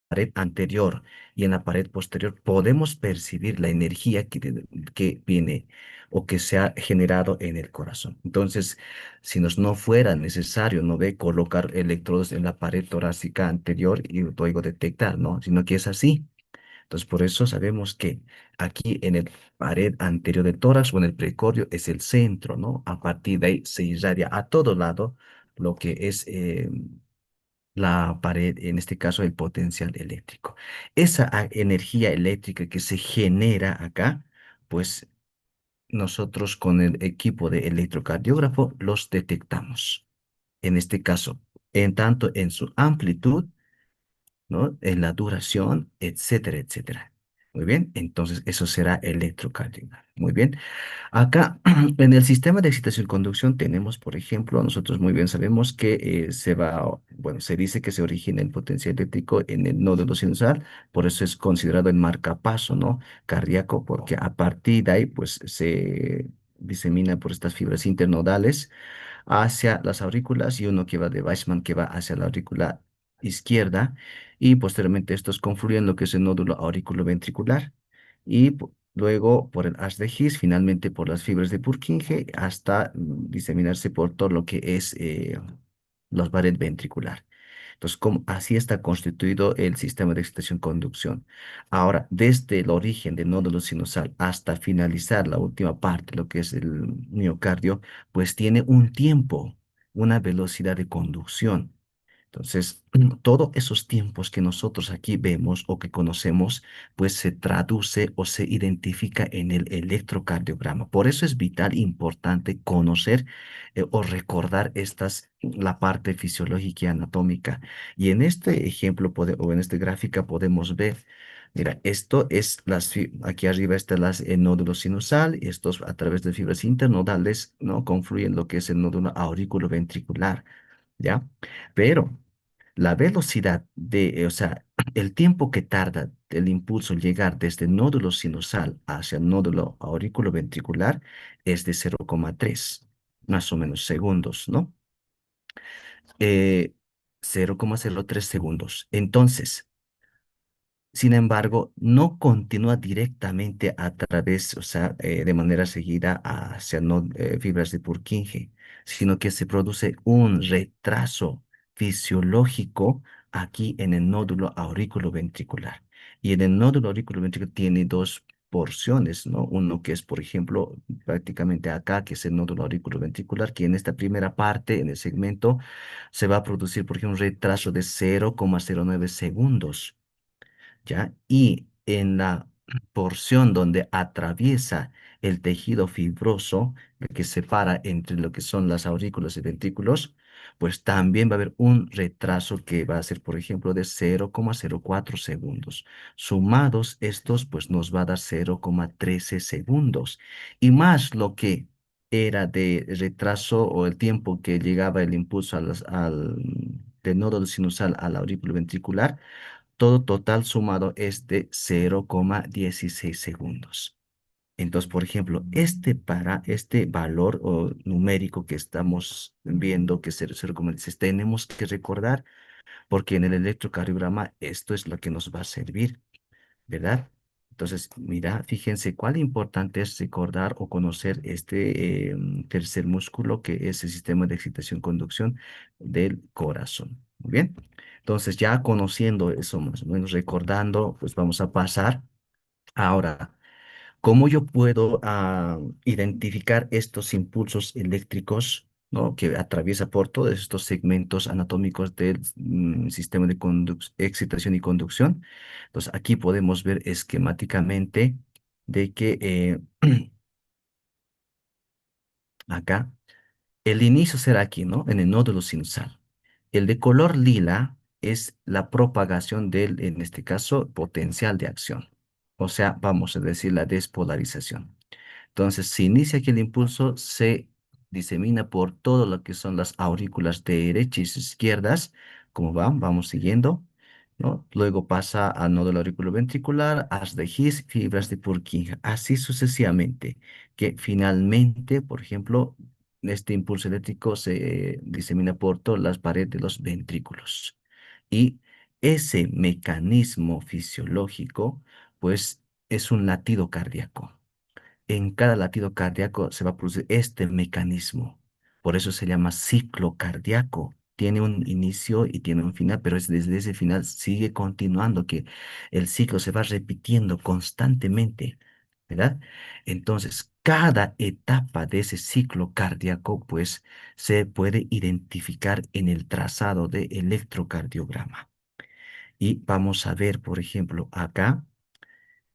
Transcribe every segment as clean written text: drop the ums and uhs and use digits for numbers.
pared anterior y en la pared posterior podemos percibir la energía que viene o que se ha generado en el corazón. Entonces, si nos no fuera necesario, no ve colocar electrodos en la pared torácica anterior y luego detectar, ¿no? Sino que es así. Entonces, por eso sabemos que aquí en el pared anterior del tórax o en el precordio es el centro, ¿no? A partir de ahí se irradia a todo lado lo que es la pared, en este caso el potencial eléctrico. Esa energía eléctrica que se genera acá, pues nosotros con el equipo de electrocardiógrafo los detectamos. En este caso, en tanto en su amplitud, ¿no? En la duración, etcétera, etcétera. Muy bien, entonces eso será electrocardiograma. Muy bien. Acá, en el sistema de excitación y conducción tenemos, por ejemplo, nosotros muy bien sabemos que bueno, se dice que se origina el potencial eléctrico en el nódulo sinusal, por eso es considerado el marcapaso, ¿no? Cardíaco, porque a partir de ahí, pues, se disemina por estas fibras internodales hacia las aurículas y uno que va de Weissman que va hacia la aurícula izquierda y posteriormente estos confluyen lo que es el nódulo auriculoventricular y luego por el haz de His, finalmente por las fibras de Purkinje hasta diseminarse por todo lo que es la pared ventricular. Entonces, así está constituido el sistema de excitación-conducción. Ahora, desde el origen del nódulo sinusal hasta finalizar la última parte, lo que es el miocardio, pues tiene un tiempo, una velocidad de conducción. Entonces, todos esos tiempos que nosotros aquí vemos o que conocemos, pues se traduce o se identifica en el electrocardiograma. Por eso es vital, importante conocer o recordar la parte fisiológica y anatómica. Y en este ejemplo o en esta gráfica podemos ver, mira, esto es aquí arriba está el nódulo sinusal, y estos a través de fibras internodales, ¿no? Confluyen lo que es el nódulo auriculoventricular, ¿ya? Pero la velocidad o sea, el tiempo que tarda el impulso en llegar desde el nódulo sinusal hacia el nódulo auriculoventricular es de 0,3 más o menos segundos, ¿no? Eh, 0,03 segundos. Entonces, sin embargo, no continúa directamente a través, o sea, de manera seguida hacia fibras de Purkinje, sino que se produce un retraso fisiológico aquí en el nódulo auriculoventricular. Y en el nódulo auriculoventricular tiene dos porciones, ¿no? Uno que es, por ejemplo, prácticamente acá, que es el nódulo auriculoventricular, que en esta primera parte, en el segmento, se va a producir, por ejemplo, un retraso de 0,09 segundos. ¿Ya? Y en la porción donde atraviesa el tejido fibroso, lo que separa entre lo que son las aurículas y ventrículos, pues también va a haber un retraso que va a ser, por ejemplo, de 0,04 segundos. Sumados estos, pues nos va a dar 0,13 segundos. Y más lo que era de retraso o el tiempo que llegaba el impulso del nódulo sinusal al aurículo ventricular, todo total sumado es de 0,16 segundos. Entonces, por ejemplo, para este valor o numérico que estamos viendo, que es 0,16, tenemos que recordar, porque en el electrocardiograma esto es lo que nos va a servir, ¿verdad? Entonces, mira, fíjense cuál importante es recordar o conocer este tercer músculo que es el sistema de excitación-conducción del corazón. Muy bien. Entonces, ya conociendo eso, más o menos recordando, pues vamos a pasar ahora. ¿Cómo yo puedo identificar estos impulsos eléctricos, ¿no? Que atraviesa por todos estos segmentos anatómicos del sistema de excitación y conducción? Entonces, aquí podemos ver esquemáticamente de que acá el inicio será aquí, ¿no? En el nódulo sinusal. El de color lila es la propagación del, en este caso, potencial de acción. O sea, vamos a decir la despolarización. Entonces, se inicia aquí el impulso, se disemina por todo lo que son las aurículas derechas y izquierdas, como van, vamos siguiendo, ¿no? Luego pasa al nódulo auriculoventricular, haz de His, fibras de Purkinje, así sucesivamente, que finalmente, por ejemplo, este impulso eléctrico se disemina por todas las paredes de los ventrículos. Y Ese mecanismo fisiológico, pues, es un latido cardíaco. En cada latido cardíaco se va a producir este mecanismo. Por eso se llama ciclo cardíaco. Tiene un inicio y tiene un final, pero es desde ese final sigue continuando, que el ciclo se va repitiendo constantemente, ¿verdad? Entonces, cada etapa de ese ciclo cardíaco, pues, se puede identificar en el trazado de electrocardiograma. Y vamos a ver, por ejemplo, acá.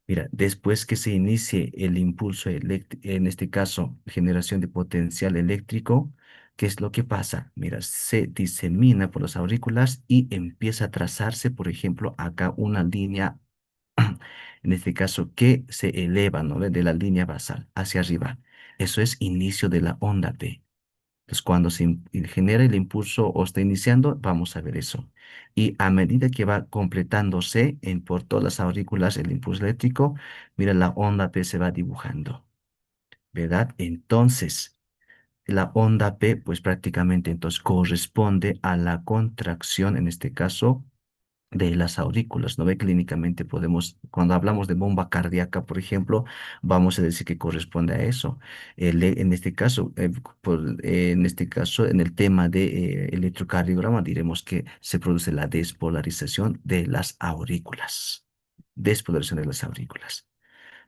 Mira, después que se inicie el impulso eléctrico, en este caso, generación de potencial eléctrico, ¿qué es lo que pasa? Mira, se disemina por las aurículas y empieza a trazarse, por ejemplo, acá una línea, en este caso, que se eleva, ¿no? De la línea basal hacia arriba. Eso es inicio de la onda P. Entonces, cuando genera el impulso o está iniciando, vamos a ver eso. Y a medida que va completándose por todas las aurículas el impulso eléctrico, mira, la onda P se va dibujando, ¿verdad? Entonces, la onda P, pues prácticamente entonces corresponde a la contracción, en este caso, de las aurículas. ¿No ve? Clínicamente podemos, cuando hablamos de bomba cardíaca, por ejemplo, vamos a decir que corresponde a eso. En este caso, en este caso, en el tema de electrocardiograma, diremos que se produce la despolarización de las aurículas. Despolarización de las aurículas.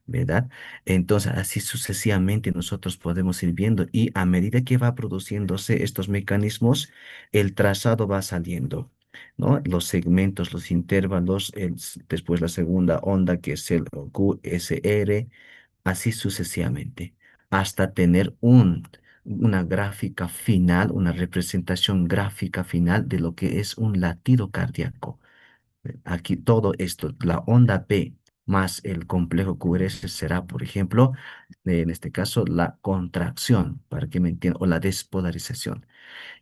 ¿Verdad? Entonces, así sucesivamente nosotros podemos ir viendo y a medida que va produciéndose estos mecanismos, el trazado va saliendo, ¿no? Los segmentos, los intervalos, después la segunda onda que es el QSR, así sucesivamente, hasta tener una gráfica final, una representación gráfica final de lo que es un latido cardíaco. Aquí todo esto, la onda P más el complejo QRS será, por ejemplo, en este caso, la contracción, para que me entiendan, o la despolarización.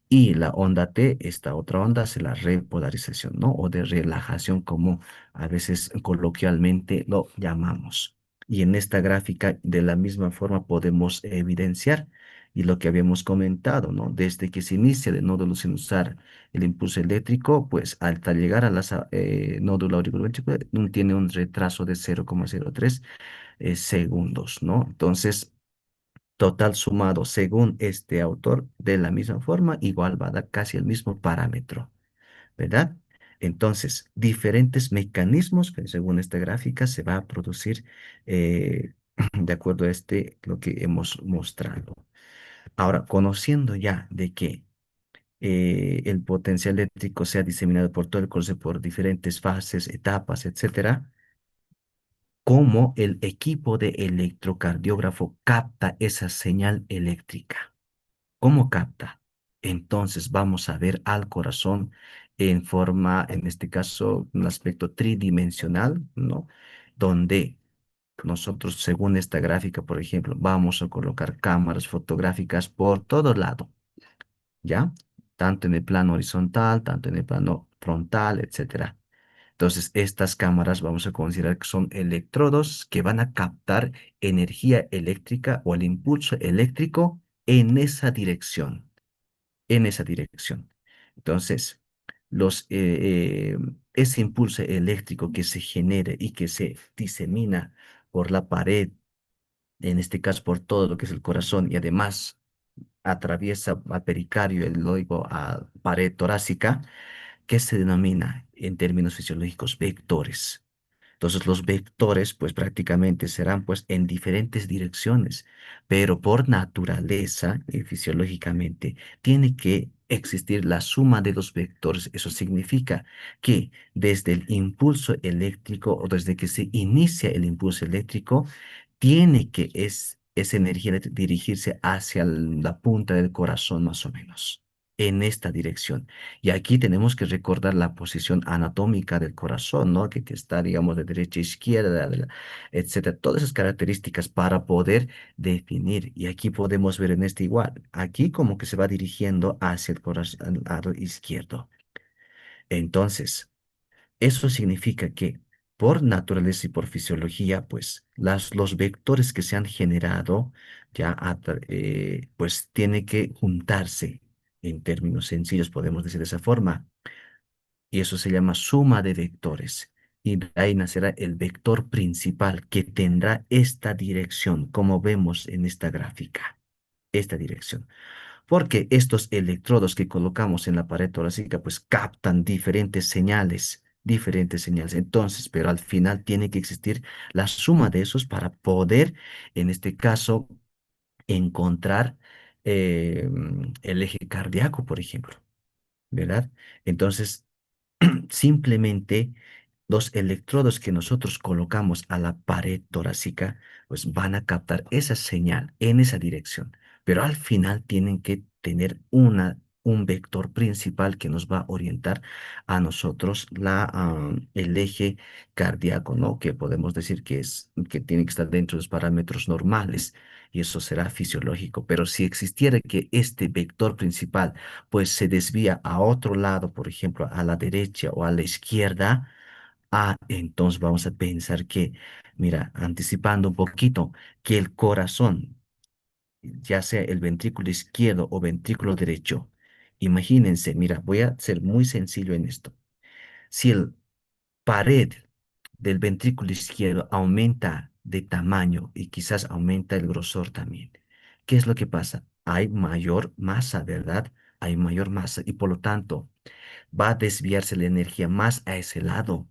Y la onda T, esta otra onda, es la repolarización, ¿no? O de relajación, como a veces coloquialmente lo llamamos. Y en esta gráfica, de la misma forma, podemos evidenciar y lo que habíamos comentado, ¿no? Desde que se inicia el nódulo sinusal, el impulso eléctrico, pues hasta llegar a la nódulo auriculoeléctrico, tiene un retraso de 0,03 segundos, ¿no? Entonces, total sumado, según este autor, de la misma forma, igual va a dar casi el mismo parámetro, ¿verdad? Entonces, diferentes mecanismos que según esta gráfica se va a producir de acuerdo a lo que hemos mostrado. Ahora, conociendo ya de que el potencial eléctrico sea diseminado por todo el corsé por diferentes fases, etapas, etcétera, cómo el equipo de electrocardiógrafo capta esa señal eléctrica. ¿Cómo capta? Entonces vamos a ver al corazón en forma, en este caso, un aspecto tridimensional, ¿no? Donde nosotros, según esta gráfica, por ejemplo, vamos a colocar cámaras fotográficas por todo lado, ¿ya? Tanto en el plano horizontal, tanto en el plano frontal, etcétera. Entonces, estas cámaras vamos a considerar que son electrodos que van a captar energía eléctrica o el impulso eléctrico en esa dirección, en esa dirección. Entonces, ese impulso eléctrico que se genere y que se disemina por la pared, en este caso por todo lo que es el corazón y además atraviesa al pericardio, luego a pared torácica, que se denomina en términos fisiológicos vectores. Entonces los vectores pues prácticamente serán pues en diferentes direcciones, pero por naturaleza y fisiológicamente tiene que existir la suma de los vectores. Eso significa que desde el impulso eléctrico o desde que se inicia el impulso eléctrico, tiene que esa energía dirigirse hacia la punta del corazón más o menos, en esta dirección. Y aquí tenemos que recordar la posición anatómica del corazón, ¿no? Que está, digamos, de derecha a izquierda, etcétera. Todas esas características para poder definir. Y aquí podemos ver en este igual. Aquí como que se va dirigiendo hacia el corazón, al lado izquierdo. Entonces, eso significa que por naturaleza y por fisiología, pues los vectores que se han generado ya, pues tiene que juntarse. En términos sencillos, podemos decir de esa forma. y eso se llama suma de vectores. Y de ahí nacerá el vector principal que tendrá esta dirección, como vemos en esta gráfica, esta dirección. Porque estos electrodos que colocamos en la pared torácica pues captan diferentes señales. Entonces, pero al final tiene que existir la suma de esos para poder, en este caso, encontrar el eje cardíaco, por ejemplo, ¿verdad? Entonces, simplemente los electrodos que nosotros colocamos a la pared torácica, pues van a captar esa señal en esa dirección, pero al final tienen que tener un vector principal que nos va a orientar a nosotros el eje cardíaco, ¿no? Que podemos decir que tiene que estar dentro de los parámetros normales y eso será fisiológico. Pero si existiera que este vector principal pues se desvía a otro lado, por ejemplo, a la derecha o a la izquierda, entonces vamos a pensar que, mira, anticipando un poquito, que el corazón, ya sea el ventrículo izquierdo o ventrículo derecho, imagínense, mira, voy a ser muy sencillo en esto. Si el pared del ventrículo izquierdo aumenta de tamaño y quizás aumenta el grosor también, ¿qué es lo que pasa? Hay mayor masa, ¿verdad? Hay mayor masa y por lo tanto va a desviarse la energía más a ese lado.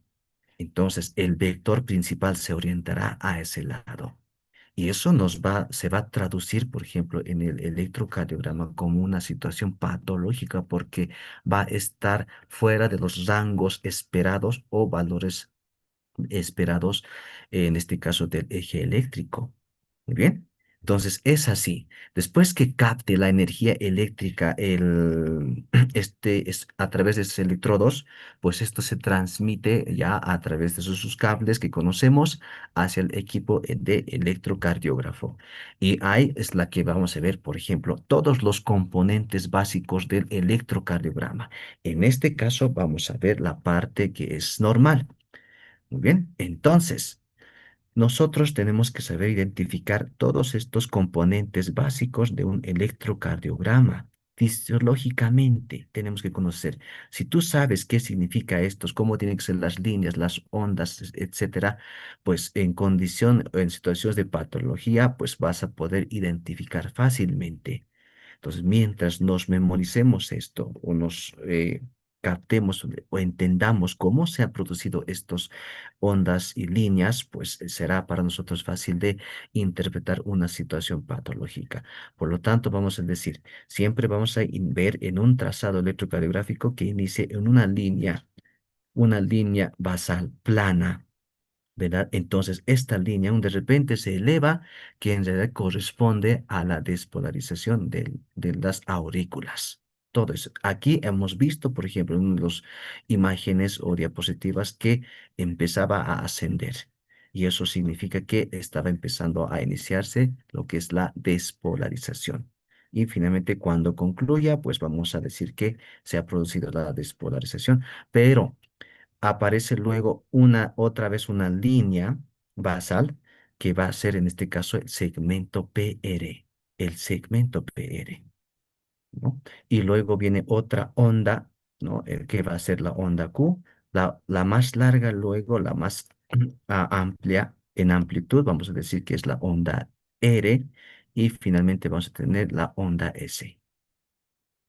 Entonces, el vector principal se orientará a ese lado. Y eso se va a traducir, por ejemplo, en el electrocardiograma como una situación patológica porque va a estar fuera de los rangos esperados o valores esperados, en este caso del eje eléctrico. Muy bien. Entonces es así. Después que capte la energía eléctrica a través de estos electrodos, pues esto se transmite ya a través de sus cables que conocemos hacia el equipo de electrocardiógrafo. Y ahí es la que vamos a ver, por ejemplo, todos los componentes básicos del electrocardiograma. En este caso vamos a ver la parte que es normal. Muy bien, entonces nosotros tenemos que saber identificar todos estos componentes básicos de un electrocardiograma. Fisiológicamente tenemos que conocer. Si tú sabes qué significa esto, cómo tienen que ser las líneas, las ondas, etcétera, pues en condición o en situaciones de patología, pues vas a poder identificar fácilmente. Entonces, mientras nos memoricemos esto o nos captemos o entendamos cómo se han producido estos ondas y líneas, pues será para nosotros fácil de interpretar una situación patológica. Por lo tanto, vamos a decir, siempre vamos a ver en un trazado electrocardiográfico que inicie en una línea basal plana. ¿Verdad? Entonces, esta línea de repente se eleva, que en realidad corresponde a la despolarización de las aurículas. Todo eso. Aquí hemos visto, por ejemplo, en las imágenes o diapositivas que empezaba a ascender. Y eso significa que estaba empezando a iniciarse lo que es la despolarización. Y finalmente, cuando concluya, pues vamos a decir que se ha producido la despolarización. Pero aparece luego otra vez una línea basal que va a ser en este caso el segmento PR, ¿no? Y luego viene otra onda, ¿no? Que va a ser la onda Q, la más larga, luego la más amplia en amplitud, vamos a decir que es la onda R, y finalmente vamos a tener la onda S.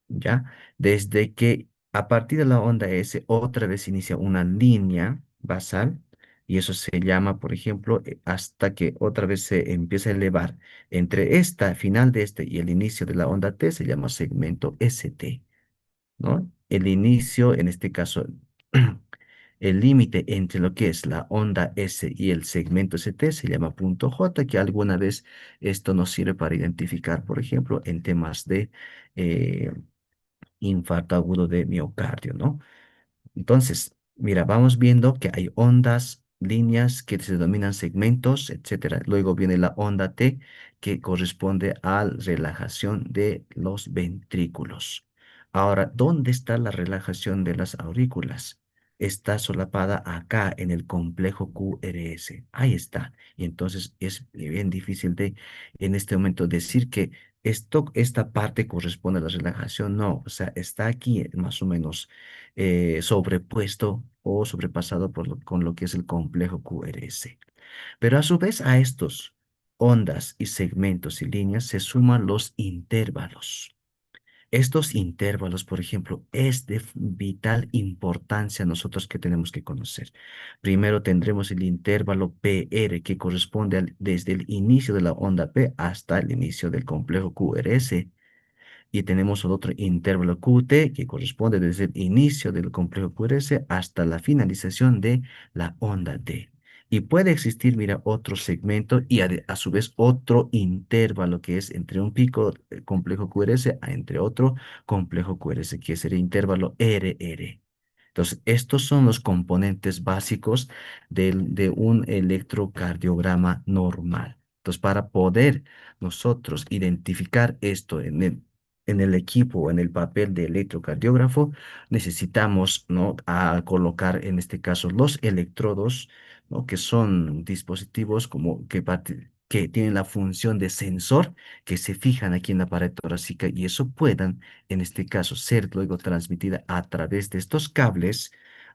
¿Ya? Desde que a partir de la onda S otra vez inicia una línea basal y eso se llama, por ejemplo, hasta que otra vez se empieza a elevar. Entre esta, final de este y el inicio de la onda T se llama segmento ST, ¿no? El inicio, en este caso, el límite entre lo que es la onda S y el segmento ST se llama punto J, que alguna vez esto nos sirve para identificar, por ejemplo, en temas de eh, infarto agudo de miocardio, ¿no? Entonces, mira, vamos viendo que hay ondas, líneas que se denominan segmentos, etcétera. Luego viene la onda T, que corresponde a la relajación de los ventrículos. Ahora, ¿dónde está la relajación de las aurículas? Está solapada acá en el complejo QRS. Ahí está. Y entonces es bien difícil de en este momento decir que esta parte corresponde a la relajación, no, o sea, está aquí más o menos sobrepuesto o sobrepasado con lo que es el complejo QRS. Pero a su vez a estos ondas y segmentos y líneas se suman los intervalos. Estos intervalos, por ejemplo, es de vital importancia nosotros que tenemos que conocer. Primero tendremos el intervalo PR que corresponde desde el inicio de la onda P hasta el inicio del complejo QRS. Y tenemos otro intervalo QT que corresponde desde el inicio del complejo QRS hasta la finalización de la onda D. Y puede existir, mira, otro segmento y a su vez otro intervalo que es entre un pico complejo QRS a entre otro complejo QRS, que sería intervalo RR. Entonces, estos son los componentes básicos de un electrocardiograma normal. Entonces, para poder nosotros identificar esto en el equipo o en el papel de electrocardiógrafo, necesitamos, ¿no? A colocar en este caso los electrodos, ¿no? Que son dispositivos como que tienen la función de sensor que se fijan aquí en la pared torácica y eso puedan, en este caso, ser luego transmitida a través de estos cables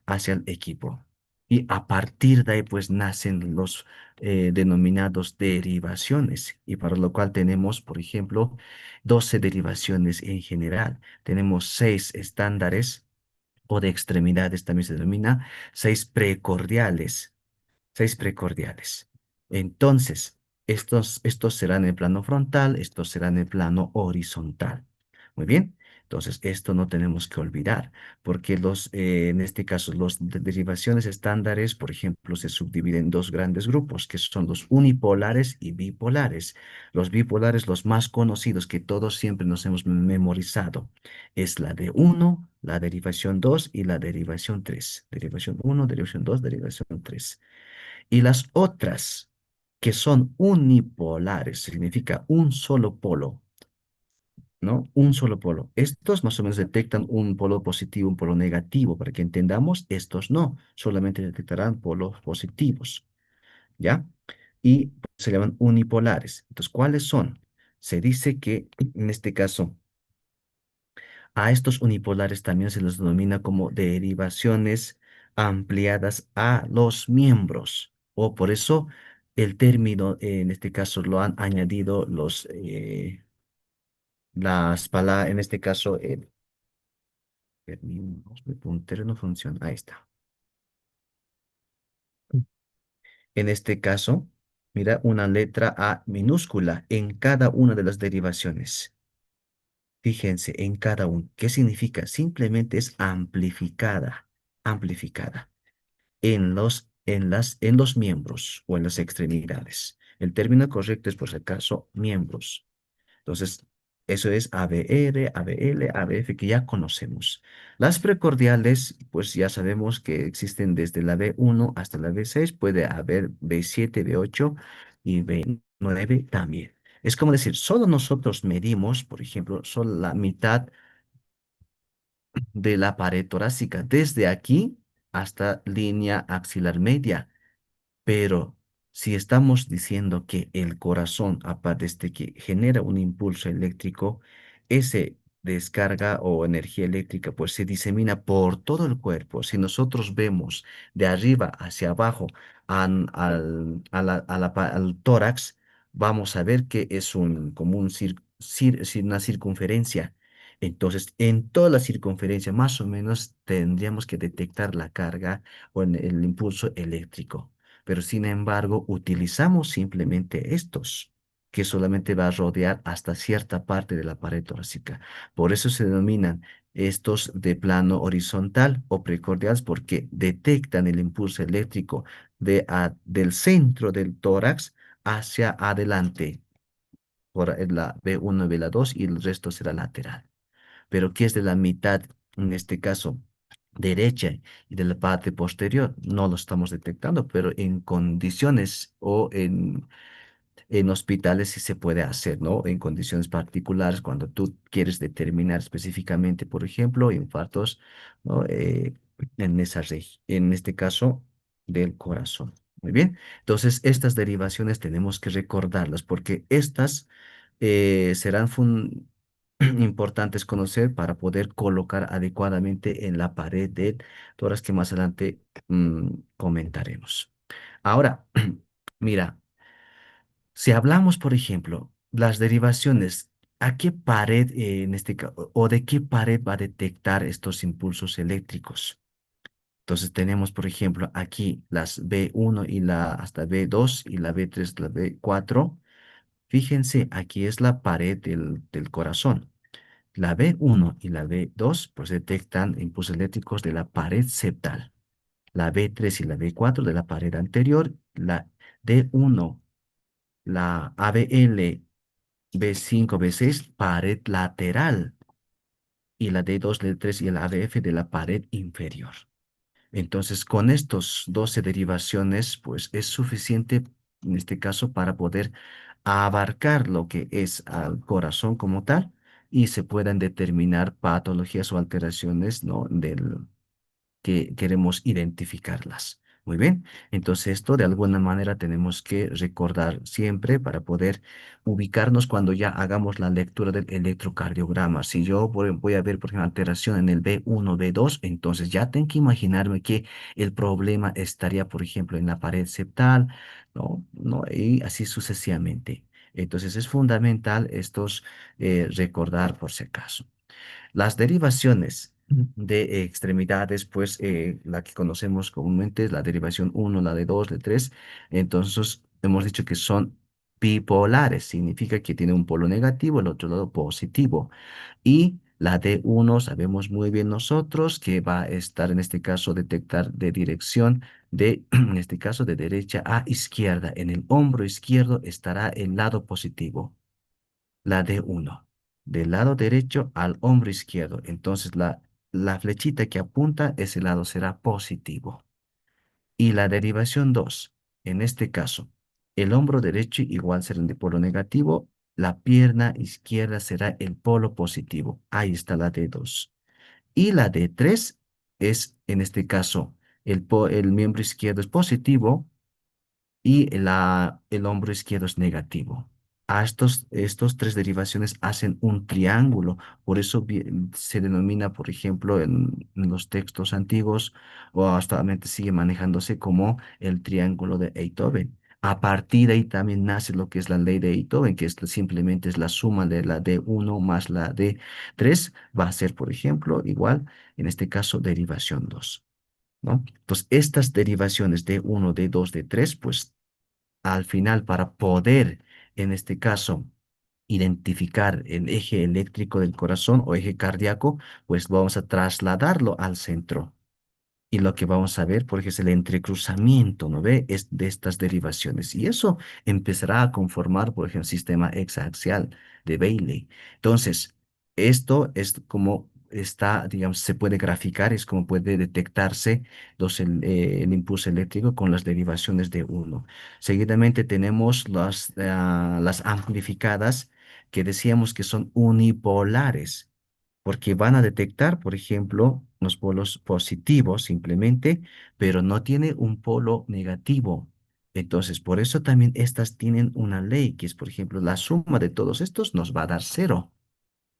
hacia el equipo. Y a partir de ahí, pues nacen los denominados derivaciones, y para lo cual tenemos, por ejemplo, 12 derivaciones en general. Tenemos 6 estándares o de extremidades, también se denomina, 6 precordiales, 6 precordiales. Entonces, estos serán en el plano frontal, estos serán en el plano horizontal. Muy bien. Entonces, esto no tenemos que olvidar, porque en este caso, los derivaciones estándares, por ejemplo, se subdividen en dos grandes grupos, que son los unipolares y bipolares. Los bipolares, los más conocidos, que todos siempre nos hemos memorizado, es la de uno, la derivación 2 y la derivación 3. Derivación uno, derivación 2, derivación 3. Y las otras, que son unipolares, significa un solo polo, ¿no? Un solo polo. Estos más o menos detectan un polo positivo, un polo negativo, para que entendamos, estos no, solamente detectarán polos positivos, ¿ya? Y se llaman unipolares. Entonces, ¿cuáles son? Se dice que en este caso a estos unipolares también se los denomina como derivaciones ampliadas a los miembros, o por eso el término en este caso lo han añadido las palabras, en este caso mi puntero no funciona, ahí está. En este caso, mira una letra A minúscula en cada una de las derivaciones. Fíjense en cada uno. ¿Qué significa? Simplemente es amplificada, amplificada en los miembros o en las extremidades. El término correcto es, por si acaso, miembros. Entonces, eso es ABR, ABL, ABF, que ya conocemos. Las precordiales, pues ya sabemos que existen desde la B1 hasta la B6, puede haber B7, B8 y B9 también. Es como decir, solo nosotros medimos, por ejemplo, solo la mitad de la pared torácica, desde aquí hasta línea axilar media. Pero si estamos diciendo que el corazón, aparte de que genera un impulso eléctrico, ese descarga o energía eléctrica pues se disemina por todo el cuerpo. Si nosotros vemos de arriba hacia abajo al tórax, vamos a ver que es como una circunferencia. Entonces, en toda la circunferencia, más o menos, tendríamos que detectar la carga o el impulso eléctrico. Pero sin embargo, utilizamos simplemente estos, que solamente va a rodear hasta cierta parte de la pared torácica. Por eso se denominan estos de plano horizontal o precordiales, porque detectan el impulso eléctrico del centro del tórax hacia adelante, por la B1 y B2 y el resto será lateral. Pero ¿qué es de la mitad, en este caso, derecha y de la parte posterior? No lo estamos detectando, pero en condiciones o en hospitales sí se puede hacer, ¿no? En condiciones particulares, cuando tú quieres determinar específicamente, por ejemplo, infartos, ¿no? En este caso, del corazón. Muy bien. Entonces, estas derivaciones tenemos que recordarlas porque estas serán importantes conocer para poder colocar adecuadamente en la pared de toras que más adelante comentaremos. Ahora, mira, si hablamos, por ejemplo, las derivaciones, ¿a qué pared, en este caso, o de qué pared va a detectar estos impulsos eléctricos? Entonces tenemos, por ejemplo, aquí las B1 y la hasta B2 y la B3, la B4. Fíjense, aquí es la pared del corazón. La B1 y la B2 pues detectan impulsos eléctricos de la pared septal. La B3 y la B4 de la pared anterior. La D1, la ABL, B5, B6, pared lateral. Y la D2, D3 y el ABF de la pared inferior. Entonces, con estos 12 derivaciones, pues es suficiente en este caso para poder abarcar lo que es al corazón como tal y se puedan determinar patologías o alteraciones, ¿no? del, que queremos identificarlas. Muy bien, entonces esto de alguna manera tenemos que recordar siempre para poder ubicarnos cuando ya hagamos la lectura del electrocardiograma. Si yo voy a ver, por ejemplo, alteración en el B1, B2, entonces ya tengo que imaginarme que el problema estaría, por ejemplo, en la pared septal, ¿no? ¿No? Y así sucesivamente. Entonces es fundamental estos recordar por si acaso. Las derivaciones de extremidades, pues la que conocemos comúnmente es la derivación uno, la de 2, de 3. Entonces, hemos dicho que son bipolares, significa que tiene un polo negativo, el otro lado positivo. Y la d uno sabemos muy bien nosotros que va a estar en este caso detectar de dirección de, en este caso, de derecha a izquierda. En el hombro izquierdo estará el lado positivo, la D1, del lado derecho al hombro izquierdo. Entonces la flechita que apunta, ese lado será positivo. Y la derivación 2, en este caso, el hombro derecho igual será el de polo negativo, la pierna izquierda será el polo positivo. Ahí está la D2. Y la D3 es, en este caso, el miembro izquierdo es positivo y el hombro izquierdo es negativo. A estos tres derivaciones hacen un triángulo, por eso se denomina, por ejemplo, en los textos antiguos o hasta actualmente sigue manejándose como el triángulo de Beethoven. A partir de ahí también nace lo que es la ley de Beethoven, que simplemente es la suma de la D1 más la D3, va a ser, por ejemplo, igual, en este caso, derivación 2. ¿No? Entonces, estas derivaciones de uno, de 2, de 3, pues al final para poder, en este caso, identificar el eje eléctrico del corazón o eje cardíaco, pues vamos a trasladarlo al centro. Y lo que vamos a ver, porque es el entrecruzamiento, ¿no ve? Es de estas derivaciones. Y eso empezará a conformar, por ejemplo, el sistema hexaaxial de Bailey. Entonces, esto es como está, digamos, se puede graficar, es como puede detectarse el impulso eléctrico con las derivaciones de uno. Seguidamente tenemos las amplificadas que decíamos que son unipolares porque van a detectar, por ejemplo, los polos positivos simplemente, pero no tiene un polo negativo. Entonces, por eso también estas tienen una ley, que es, por ejemplo, la suma de todos estos nos va a dar cero,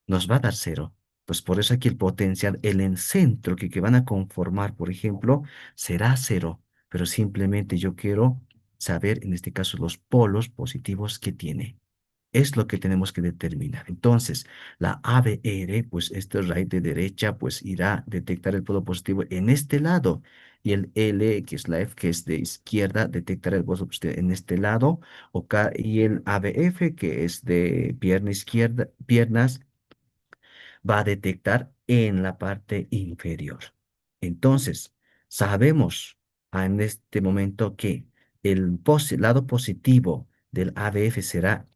nos va a dar cero. Pues por eso aquí el potencial, el encentro que van a conformar, por ejemplo, será cero, pero simplemente yo quiero saber, en este caso, los polos positivos que tiene. Es lo que tenemos que determinar. Entonces, la ABR, pues este raíz de derecha, pues irá a detectar el polo positivo en este lado. Y el L, que es la F, que es de izquierda, detectará el polo positivo en este lado. Y el ABF, que es de pierna izquierda, piernas, va a detectar en la parte inferior. Entonces, sabemos en este momento que el lado positivo del ABF será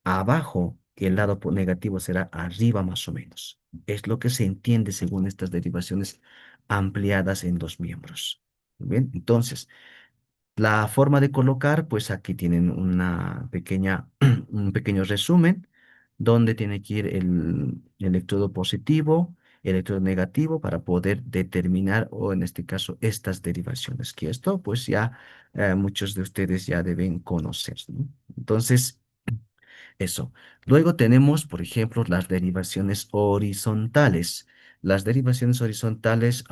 abajo y el lado negativo será arriba más o menos. Es lo que se entiende según estas derivaciones ampliadas en los miembros. Bien, entonces, la forma de colocar, pues aquí tienen un pequeño resumen donde tiene que ir el electrodo positivo, electrodo negativo para poder determinar, o en este caso, estas derivaciones, que esto pues ya muchos de ustedes ya deben conocer, ¿no? Entonces, Eso. Luego tenemos, por ejemplo, las derivaciones horizontales. Las derivaciones horizontales,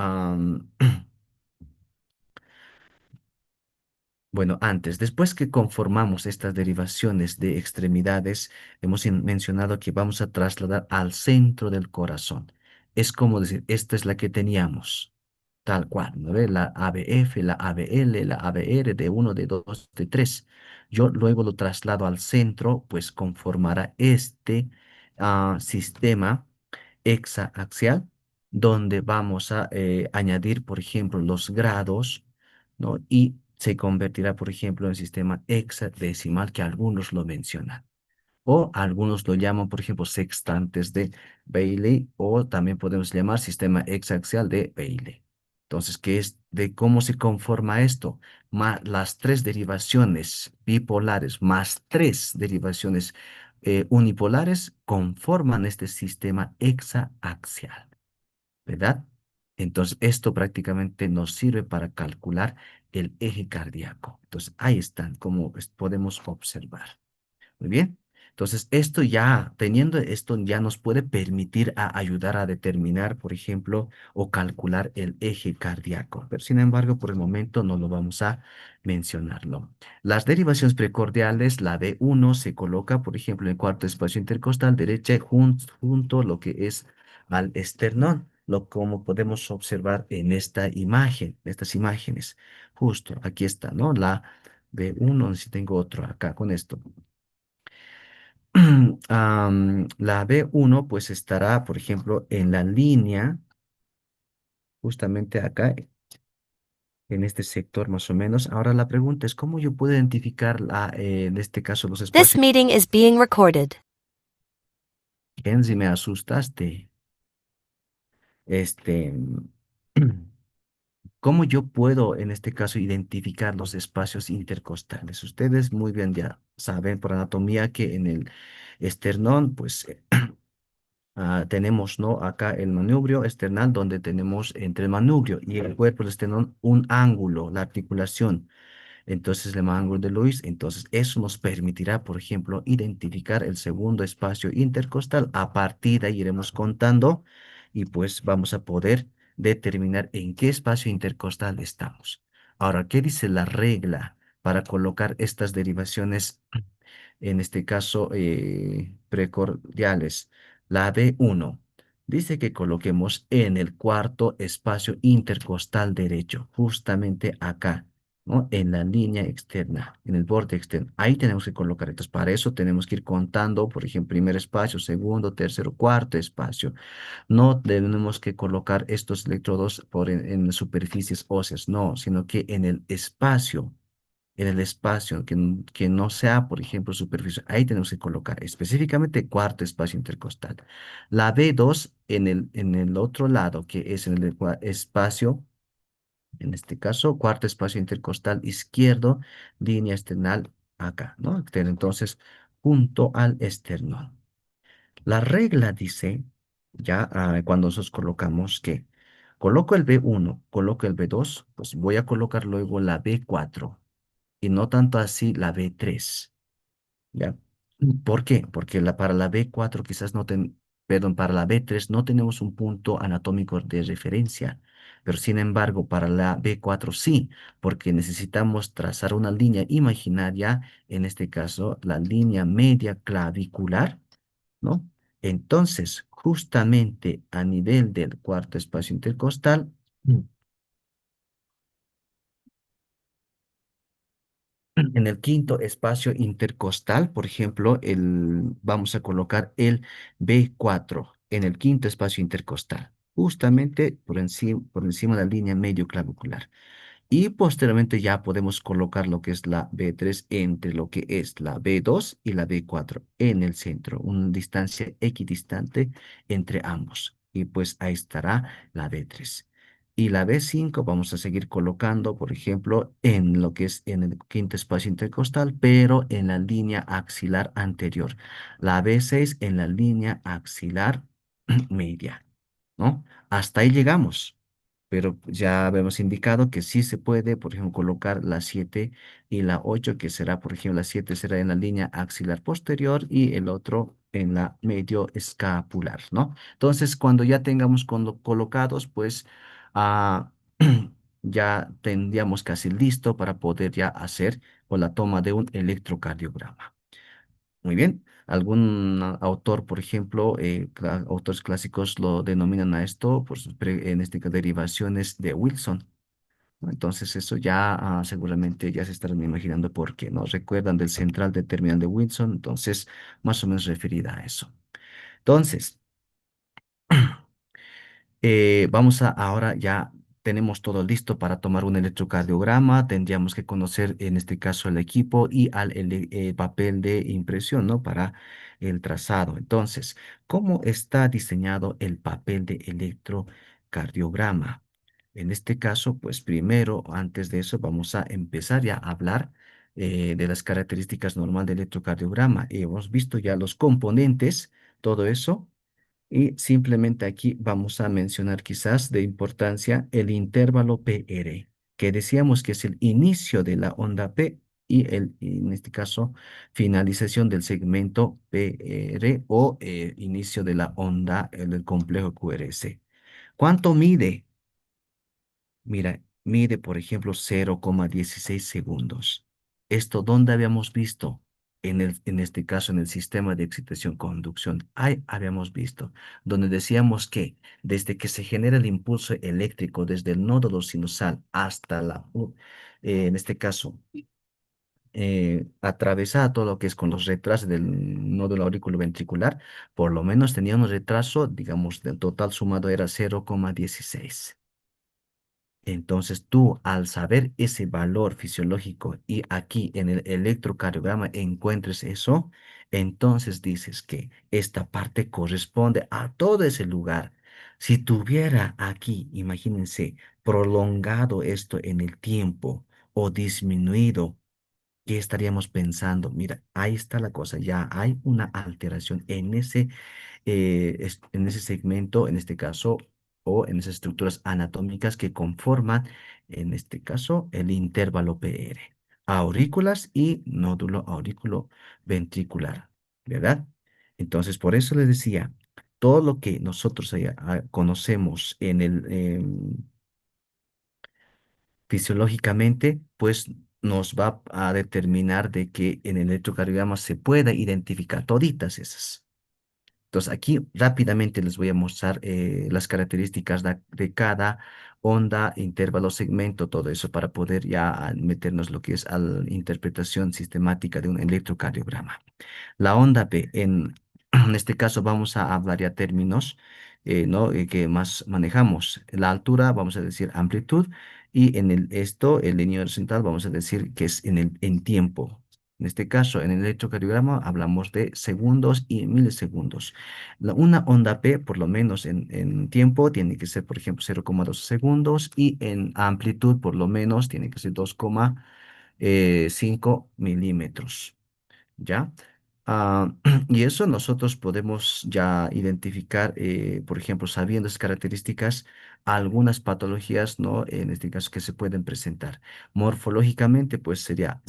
bueno, antes, después que conformamos estas derivaciones de extremidades, hemos mencionado que vamos a trasladar al centro del corazón. Es como decir, esta es la que teníamos, tal cual, ¿no ve? La ABF, la ABL, la ABR de uno, de 2, de 3. Yo luego lo traslado al centro, pues conformará este sistema hexaaxial, donde vamos a añadir, por ejemplo, los grados, ¿no? Y se convertirá, por ejemplo, en sistema hexadecimal, que algunos lo mencionan. O algunos lo llaman, por ejemplo, sextantes de Bailey, o también podemos llamar sistema hexaaxial de Bailey. Entonces, ¿qué es de cómo se conforma esto? Las tres derivaciones bipolares más tres derivaciones unipolares conforman este sistema hexaaxial, ¿verdad? Entonces, esto prácticamente nos sirve para calcular el eje cardíaco. Entonces, ahí están, como podemos observar. Muy bien. Entonces, esto ya, teniendo esto, ya nos puede permitir ayudar a determinar, por ejemplo, o calcular el eje cardíaco. Pero, sin embargo, por el momento no lo vamos a mencionarlo. Las derivaciones precordiales, la B1 se coloca, por ejemplo, en el cuarto espacio intercostal derecha junto a lo que es al esternón, lo como podemos observar en esta imagen, estas imágenes. Justo, aquí está, ¿no? La B1, si tengo otro acá con esto. La B1 pues estará, por ejemplo, en la línea, justamente acá, en este sector más o menos. Ahora la pregunta es, ¿cómo yo puedo identificar, en este caso, los This espacios? meeting is being recorded. Kenzie, me asustaste. Este, ¿cómo yo puedo, en este caso, identificar los espacios intercostales? Ustedes muy bien ya saben por anatomía que en el esternón, pues tenemos, ¿no? Acá el manubrio external, donde tenemos entre el manubrio y el cuerpo del esternón un ángulo, la articulación. Entonces, el ángulo de Lewis, entonces eso nos permitirá, por ejemplo, identificar el segundo espacio intercostal. A partir de ahí iremos contando y pues vamos a poder determinar en qué espacio intercostal estamos. Ahora, ¿qué dice la regla para colocar estas derivaciones, en este caso precordiales? La B1 dice que coloquemos en el cuarto espacio intercostal derecho, justamente acá, ¿no? En la línea externa, en el borde externo. Ahí tenemos que colocar. Entonces, para eso tenemos que ir contando, por ejemplo, primer espacio, segundo, tercero, cuarto espacio. No tenemos que colocar estos electrodos en superficies óseas, no, sino que en el espacio, que no sea, por ejemplo, superficie. Ahí tenemos que colocar específicamente cuarto espacio intercostal. La B2 en el otro lado, que es en el espacio, en este caso, cuarto espacio intercostal izquierdo, línea esternal acá, ¿no? Entonces, junto al esternón. La regla dice, ya cuando nosotros colocamos que coloco el B1, coloco el B2, pues voy a colocar luego la B4 y no tanto así la B3, ¿ya? ¿Por qué? Porque para la B4 quizás no perdón, para la B3 no tenemos un punto anatómico de referencia, pero sin embargo para la B4 sí, porque necesitamos trazar una línea imaginaria, en este caso la línea media clavicular, ¿no? Entonces, justamente a nivel del cuarto espacio intercostal, en el quinto espacio intercostal, por ejemplo, vamos a colocar el B4 en el quinto espacio intercostal, justamente por encima de la línea medio clavicular. Y posteriormente ya podemos colocar lo que es la B3 entre lo que es la B2 y la B4 en el centro, una distancia equidistante entre ambos. Y pues ahí estará la B3. Y la B5 vamos a seguir colocando, por ejemplo, en lo que es en el quinto espacio intercostal, pero en la línea axilar anterior. La B6 en la línea axilar media, ¿no? Hasta ahí llegamos. pero ya habíamos indicado que sí se puede, por ejemplo, colocar la 7 y la 8 que será, por ejemplo, la 7 será en la línea axilar posterior y el otro en la medio escapular, ¿no? Entonces, cuando ya tengamos colocados, pues ah, ya tendríamos casi listo para poder ya hacer o la toma de un electrocardiograma. Muy bien. Algún autor, por ejemplo, autores clásicos lo denominan a esto, pues, en este caso, derivaciones de Wilson, ¿no? Entonces, eso ya seguramente ya se estarán imaginando por qué, ¿no? Recuerdan del central determinante de Wilson, entonces, más o menos referida a eso. Entonces, vamos a ahora ya tenemos todo listo para tomar un electrocardiograma. Tendríamos que conocer en este caso el equipo y papel de impresión, ¿no? Para el trazado. Entonces, ¿cómo está diseñado el papel de electrocardiograma? En este caso, pues primero, antes de eso, vamos a empezar ya a hablar de las características normal del electrocardiograma. Hemos visto ya los componentes, todo eso. Y simplemente aquí vamos a mencionar quizás de importancia el intervalo PR, que decíamos que es el inicio de la onda P y en este caso, finalización del segmento PR o inicio de la onda en el complejo QRS. ¿Cuánto mide? Mira, mide, por ejemplo, 0,16 segundos. ¿Esto dónde habíamos visto? En este caso, en el sistema de excitación-conducción. Ahí habíamos visto, donde decíamos que desde que se genera el impulso eléctrico desde el nódulo sinusal hasta en este caso, atravesada todo lo que es con los retrasos del nódulo auriculoventricular, por lo menos tenía un retraso, digamos, del total sumado era 0,16. Entonces tú, al saber ese valor fisiológico y aquí en el electrocardiograma encuentres eso, entonces dices que esta parte corresponde a todo ese lugar. Si tuviera aquí, imagínense, prolongado esto en el tiempo o disminuido, ¿qué estaríamos pensando? Mira, ahí está la cosa, ya hay una alteración en en ese segmento, en este caso, o en esas estructuras anatómicas que conforman, en este caso, el intervalo PR, aurículas y nódulo aurículo ventricular, ¿verdad? Entonces, por eso les decía, todo lo que nosotros conocemos en fisiológicamente, pues nos va a determinar de que en el electrocardiograma se pueda identificar toditas esas. Entonces, aquí rápidamente les voy a mostrar las características de cada onda, intervalo, segmento, todo eso para poder ya meternos lo que es a la interpretación sistemática de un electrocardiograma. La onda P, en este caso vamos a hablar ya términos, ¿no? Que más manejamos. La altura, vamos a decir amplitud, y en esto, el lineal horizontal, vamos a decir que es en tiempo. En este caso, en el electrocardiograma hablamos de segundos y milisegundos. Una onda P, por lo menos en tiempo, tiene que ser, por ejemplo, 0,2 segundos y en amplitud, por lo menos, tiene que ser 2,5 milímetros. ¿Ya? Ah, y eso nosotros podemos ya identificar, por ejemplo, sabiendo esas características, algunas patologías, ¿no? En este caso que se pueden presentar. Morfológicamente, pues sería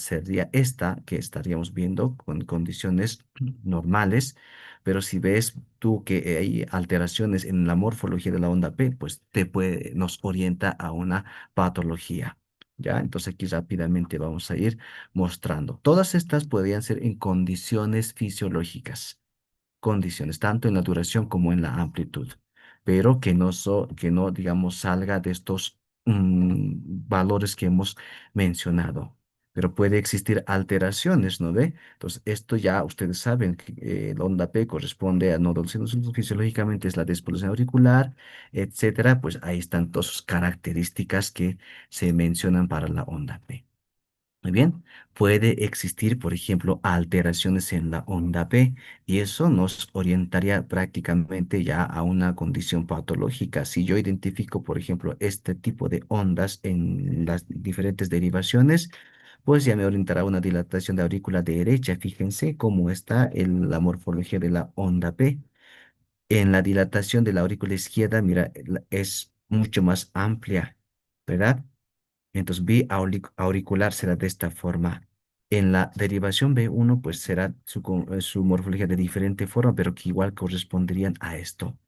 esta que estaríamos viendo con condiciones normales, pero si ves tú que hay alteraciones en la morfología de la onda P, pues nos orienta a una patología. ¿Ya? Entonces aquí rápidamente vamos a ir mostrando. Todas estas podrían ser en condiciones fisiológicas, condiciones, tanto en la duración como en la amplitud, pero que no, digamos, salga de estos valores que hemos mencionado. Pero puede existir alteraciones, ¿no ve? Entonces, esto ya ustedes saben que la onda P corresponde a nódulos sinusales, fisiológicamente es la despolución auricular, etcétera. Pues ahí están todas sus características que se mencionan para la onda P. Muy bien, puede existir, por ejemplo, alteraciones en la onda P y eso nos orientaría prácticamente ya a una condición patológica. Si yo identifico, por ejemplo, este tipo de ondas en las diferentes derivaciones, pues ya me orientará a una dilatación de aurícula derecha. Fíjense cómo está la morfología de la onda P. En la dilatación de la aurícula izquierda, mira, es mucho más amplia, ¿verdad? Entonces, auricular será de esta forma. En la derivación B1, pues será su morfología de diferente forma, pero que igual corresponderían a esto.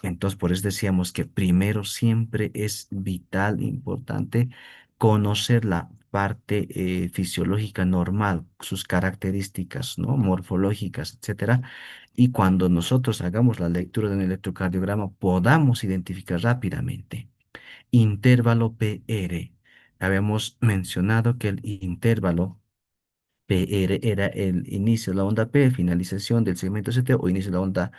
Entonces, por eso decíamos que primero siempre es vital, importante, conocer la parte fisiológica normal, sus características, ¿no? Morfológicas, etcétera. Y cuando nosotros hagamos la lectura de un electrocardiograma, podamos identificar rápidamente. Intervalo PR. Habíamos mencionado que el intervalo PR era el inicio de la onda P, finalización del segmento CT o inicio de la onda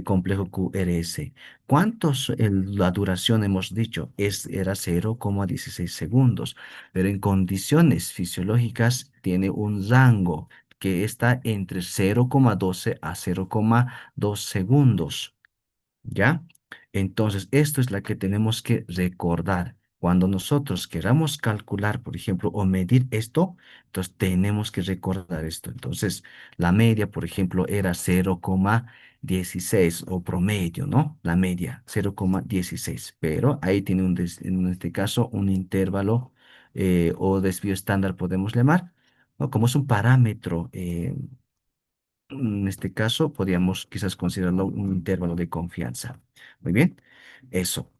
complejo QRS. La duración hemos dicho? Era 0,16 segundos, pero en condiciones fisiológicas tiene un rango que está entre 0,12 a 0,2 segundos. ¿Ya? Entonces, esto es la que tenemos que recordar. Cuando nosotros queramos calcular, por ejemplo, o medir esto, entonces tenemos que recordar esto. Entonces, la media, por ejemplo, era 0,16 o promedio, ¿no? La media, 0,16. Pero ahí tiene en este caso un intervalo o desvío estándar, podemos llamar, ¿no? Como es un parámetro. En este caso, podríamos quizás considerarlo un intervalo de confianza. Muy bien, eso.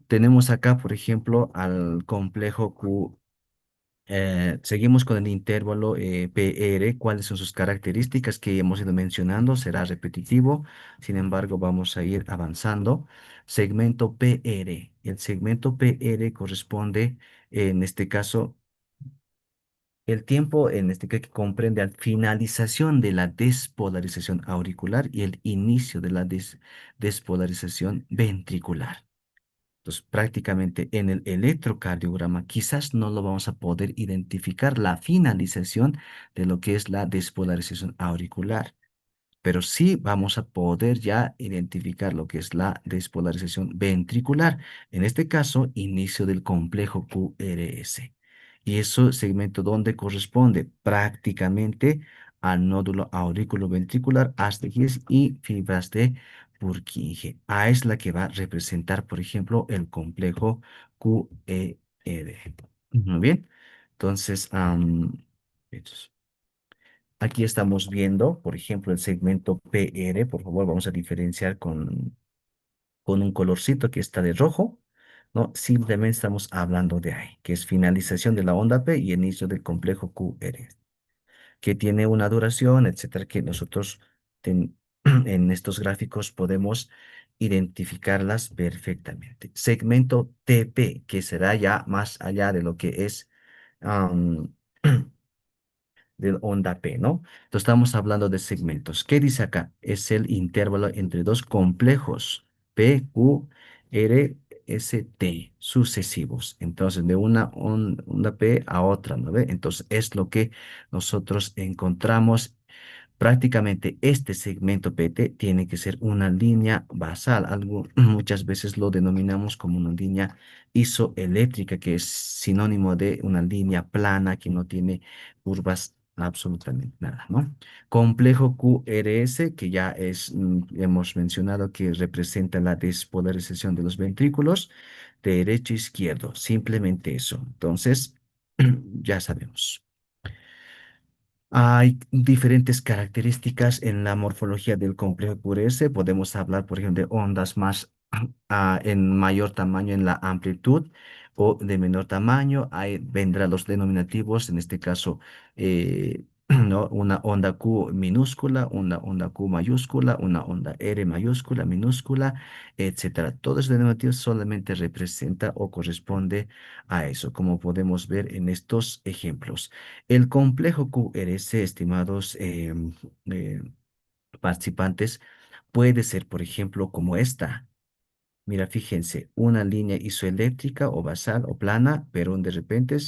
Tenemos acá, por ejemplo, al complejo Q. Seguimos con el intervalo PR. ¿Cuáles son sus características que hemos ido mencionando? Será repetitivo, sin embargo, vamos a ir avanzando. Segmento PR. El segmento PR corresponde, en este caso, el tiempo en este que comprende la finalización de la despolarización auricular y el inicio de la despolarización ventricular. Entonces, prácticamente en el electrocardiograma quizás no lo vamos a poder identificar la finalización de lo que es la despolarización auricular, pero sí vamos a poder ya identificar lo que es la despolarización ventricular, en este caso, inicio del complejo QRS. Y eso segmento donde corresponde prácticamente al nódulo ventricular, Astegis y fibras de Purkinje. A es la que va a representar, por ejemplo, el complejo QER. Muy bien. Entonces, aquí estamos viendo, por ejemplo, el segmento PR. Por favor, vamos a diferenciar con un colorcito que está de rojo, ¿no? Simplemente estamos hablando de ahí, que es finalización de la onda P y inicio del complejo QR, que tiene una duración, etcétera, que nosotros en estos gráficos podemos identificarlas perfectamente. Segmento TP, que será ya más allá de lo que es de onda P, ¿no? Entonces estamos hablando de segmentos. ¿Qué dice acá? Es el intervalo entre dos complejos P, Q, R, S, T, sucesivos. Entonces, de una onda P a otra, ¿no ve? Entonces, es lo que nosotros encontramos. Prácticamente este segmento PT tiene que ser una línea basal. Muchas veces lo denominamos como una línea isoeléctrica, que es sinónimo de una línea plana que no tiene curvas absolutamente nada, ¿no? Complejo QRS, que ya hemos mencionado que representa la despolarización de los ventrículos derecho e izquierdo. Simplemente eso. Entonces, ya sabemos. Hay diferentes características en la morfología del complejo QRS. Podemos hablar, por ejemplo, de ondas más en mayor tamaño en la amplitud o de menor tamaño. Ahí vendrán los denominativos, en este caso, ¿no? Una onda Q minúscula, una onda Q mayúscula, una onda R mayúscula, minúscula, etcétera. Todos los denominativos solamente representa o corresponde a eso, como podemos ver en estos ejemplos. El complejo QRS, estimados eh, participantes, puede ser, por ejemplo, como esta. Mira, fíjense, una línea isoeléctrica o basal o plana, pero de repente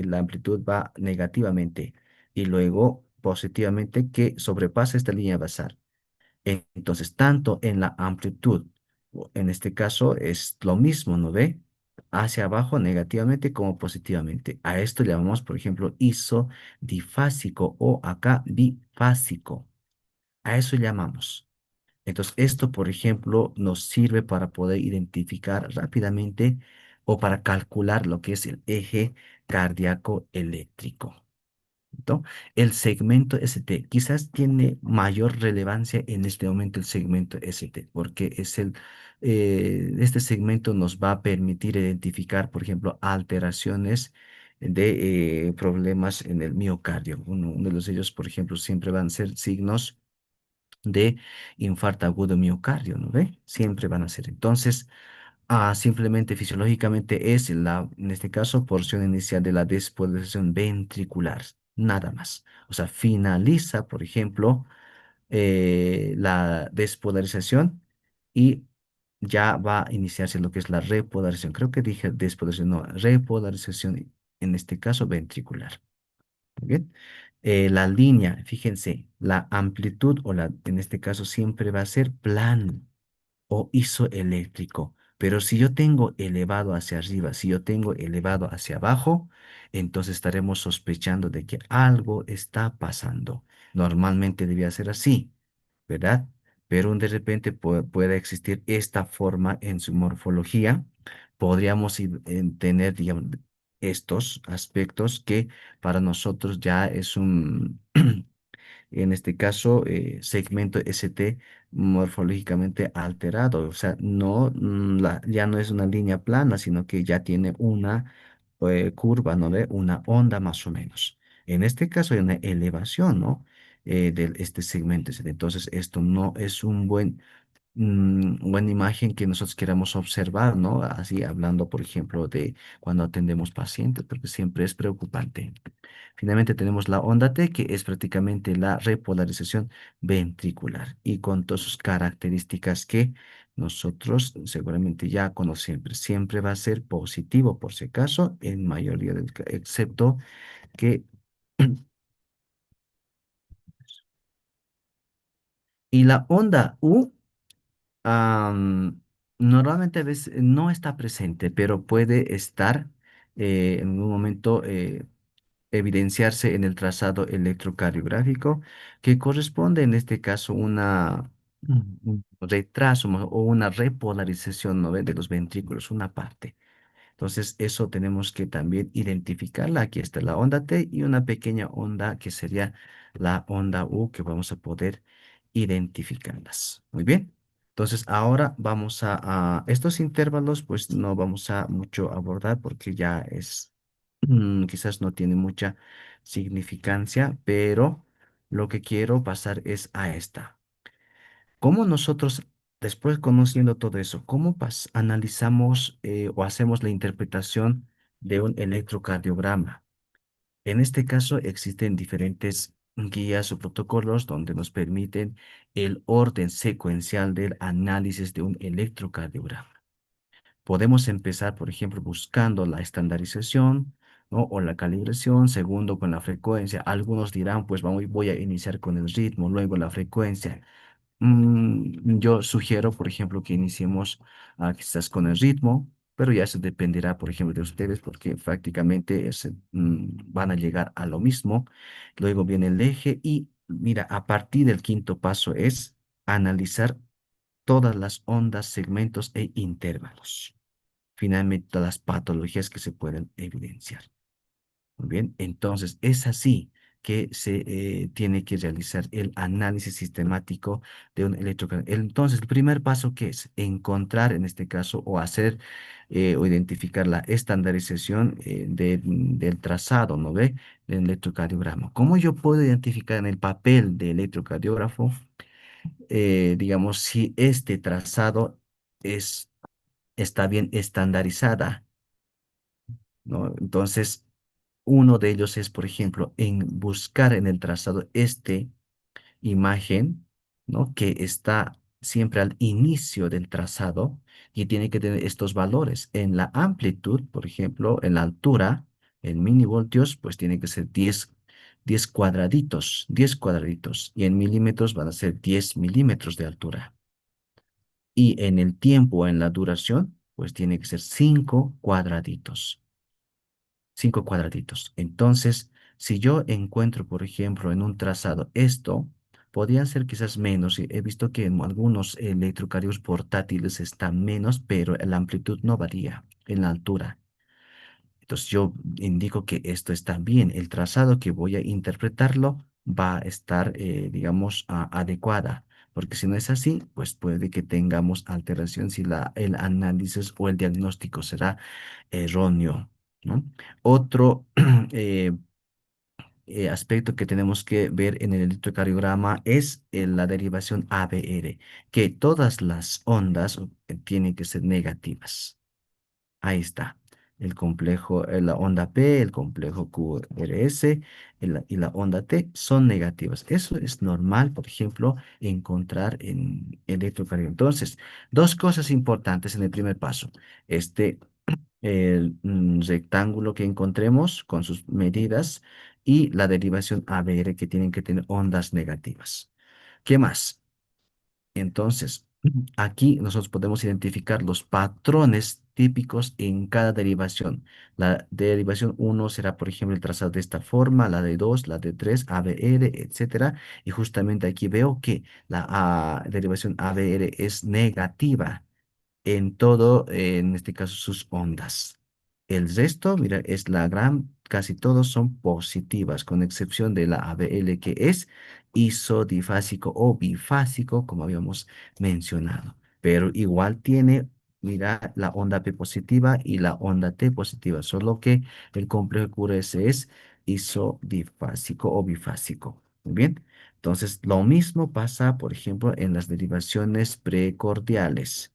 la amplitud va negativamente y luego positivamente que sobrepasa esta línea basal. Entonces, tanto en la amplitud, en este caso es lo mismo, ¿no ve? Hacia abajo negativamente como positivamente. A esto le llamamos, por ejemplo, isodifásico o acá bifásico. A eso llamamos. Entonces, esto, por ejemplo, nos sirve para poder identificar rápidamente o para calcular lo que es el eje cardíaco eléctrico. ¿No? El segmento ST quizás tiene mayor relevancia en este momento el segmento ST, porque este segmento nos va a permitir identificar, por ejemplo, alteraciones de problemas en el miocardio. Uno de ellos, por ejemplo, siempre van a ser signos de infarto agudo miocardio, ¿no ve? Siempre van a ser. Entonces, simplemente fisiológicamente es en este caso, porción inicial de la despolarización ventricular, nada más. O sea, finaliza, por ejemplo, la despolarización y ya va a iniciarse lo que es la repolarización. Creo que dije despolarización, no, repolarización, en este caso ventricular. Muy bien. La línea, fíjense, la amplitud en este caso siempre va a ser plano o isoeléctrico. Pero si yo tengo elevado hacia arriba, si yo tengo elevado hacia abajo, entonces estaremos sospechando de que algo está pasando. Normalmente debía ser así, ¿verdad? Pero de repente puede existir esta forma en su morfología. Podríamos tener, digamos, estos aspectos que para nosotros ya es un en este caso, segmento ST morfológicamente alterado, o sea, no, ya no es una línea plana, sino que ya tiene una curva, ¿no ve? Una onda más o menos. En este caso hay una elevación, ¿no? De este segmento ST. Entonces, esto no es un buena imagen que nosotros queramos observar, ¿no? Así hablando, por ejemplo, de cuando atendemos pacientes, porque siempre es preocupante. Finalmente tenemos la onda T, que es prácticamente la repolarización ventricular y con todas sus características que nosotros seguramente ya conocemos. Siempre va a ser positivo, por si acaso, en mayoría del excepto que... Y la onda U normalmente a veces no está presente, pero puede estar en un momento evidenciarse en el trazado electrocardiográfico, que corresponde en este caso un retraso o una repolarización, ¿no ve? De los ventrículos, una parte. Entonces, eso tenemos que también identificarla. Aquí está la onda T y una pequeña onda que sería la onda U que vamos a poder identificarlas. Muy bien. Entonces, ahora vamos a estos intervalos, pues no vamos a mucho abordar porque ya quizás no tiene mucha significancia, pero lo que quiero pasar es a esta. ¿Cómo nosotros, después conociendo todo eso, analizamos o hacemos la interpretación de un electrocardiograma? En este caso existen diferentes guías o protocolos donde nos permiten el orden secuencial del análisis de un electrocardiograma. Podemos empezar, por ejemplo, buscando la estandarización, ¿no? O la calibración, segundo con la frecuencia. Algunos dirán, pues voy a iniciar con el ritmo, luego la frecuencia. Yo sugiero, por ejemplo, que iniciemos quizás con el ritmo, pero ya eso dependerá, por ejemplo, de ustedes, porque prácticamente van a llegar a lo mismo. Luego viene el eje y mira, a partir del quinto paso es analizar todas las ondas, segmentos e intervalos. Finalmente, todas las patologías que se pueden evidenciar. Muy bien, entonces es así que se tiene que realizar el análisis sistemático de un electrocardiograma. Entonces, el primer paso que es encontrar, en este caso, o hacer o identificar la estandarización del trazado, ¿no ve? Del electrocardiograma. ¿Cómo yo puedo identificar en el papel del electrocardiógrafo, digamos, si este trazado es, está bien estandarizada? ¿No? Entonces, uno de ellos es, por ejemplo, en buscar en el trazado imagen, ¿no? Que está siempre al inicio del trazado y tiene que tener estos valores. En la amplitud, por ejemplo, en la altura, en milivoltios, pues tiene que ser 10 cuadraditos, 10 cuadraditos. Y en milímetros van a ser 10 milímetros de altura. Y en el tiempo, en la duración, pues tiene que ser 5 cuadraditos. 5 cuadraditos. Entonces, si yo encuentro, por ejemplo, en un trazado esto, Podrían ser quizás menos. He visto que en algunos electrocardiogramas portátiles está menos, pero la amplitud no varía en la altura. Entonces yo indico que esto está bien. El trazado que voy a interpretarlo va a estar, digamos, adecuada. Porque si no es así, pues puede que tengamos alteración si el análisis o el diagnóstico será erróneo, ¿no? Otro eh, aspecto que tenemos que ver en el electrocardiograma es la derivación ABR, que todas las ondas tienen que ser negativas. Ahí está. El complejo, la onda P, el complejo QRS y la onda T son negativas. Eso es normal, por ejemplo, encontrar en electrocardiograma. Entonces, dos cosas importantes en el primer paso. Este rectángulo que encontremos con sus medidas y la derivación ABR que tienen que tener ondas negativas. ¿Qué más? Entonces, aquí nosotros podemos identificar los patrones típicos en cada derivación. La derivación uno será, por ejemplo, el trazado de esta forma, la de 2, la de 3, ABR, etcétera. Y justamente aquí veo que la derivación ABR es negativa en todo, en este caso, sus ondas. El resto, mira, es la gran, casi todos son positivas, con excepción de la ABL que es isodifásico o bifásico, como habíamos mencionado. Pero igual tiene, mira, la onda P positiva y la onda T positiva, solo que el complejo QRS es isodifásico o bifásico. Muy bien. Entonces, lo mismo pasa, por ejemplo, en las derivaciones precordiales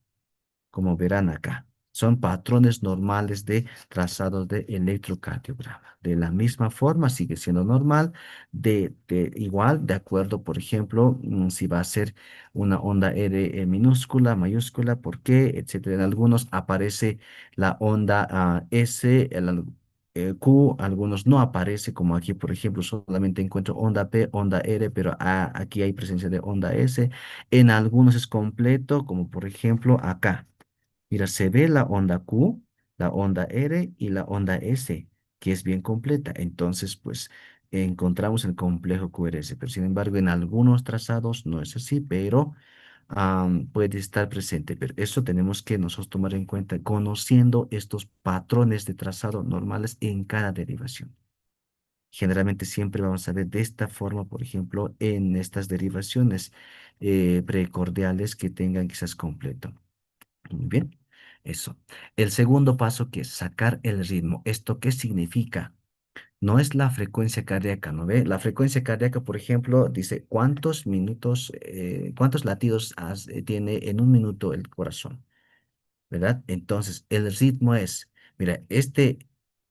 como verán acá. Son patrones normales de trazado de electrocardiograma. De la misma forma, sigue siendo normal, igual, de acuerdo, por ejemplo, si va a ser una onda R minúscula, mayúscula, por qué, etcétera. En algunos aparece la onda S, Q, algunos no aparece, como aquí, por ejemplo, solamente encuentro onda P, onda R, pero aquí hay presencia de onda S. En algunos es completo, como por ejemplo acá. Mira, se ve la onda Q, la onda R y la onda S, que es bien completa. Entonces, pues encontramos el complejo QRS, pero sin embargo en algunos trazados no es así, pero puede estar presente. Pero eso tenemos que nosotros tomar en cuenta conociendo estos patrones de trazado normales en cada derivación. Generalmente siempre vamos a ver de esta forma, por ejemplo, en estas derivaciones precordiales que tengan quizás completo. Muy bien, eso. El segundo paso que es sacar el ritmo. ¿Esto qué significa? No es la frecuencia cardíaca, ¿no ve? La frecuencia cardíaca, por ejemplo, dice cuántos minutos, cuántos latidos tiene en un minuto el corazón, ¿verdad? Entonces, el ritmo es, mira,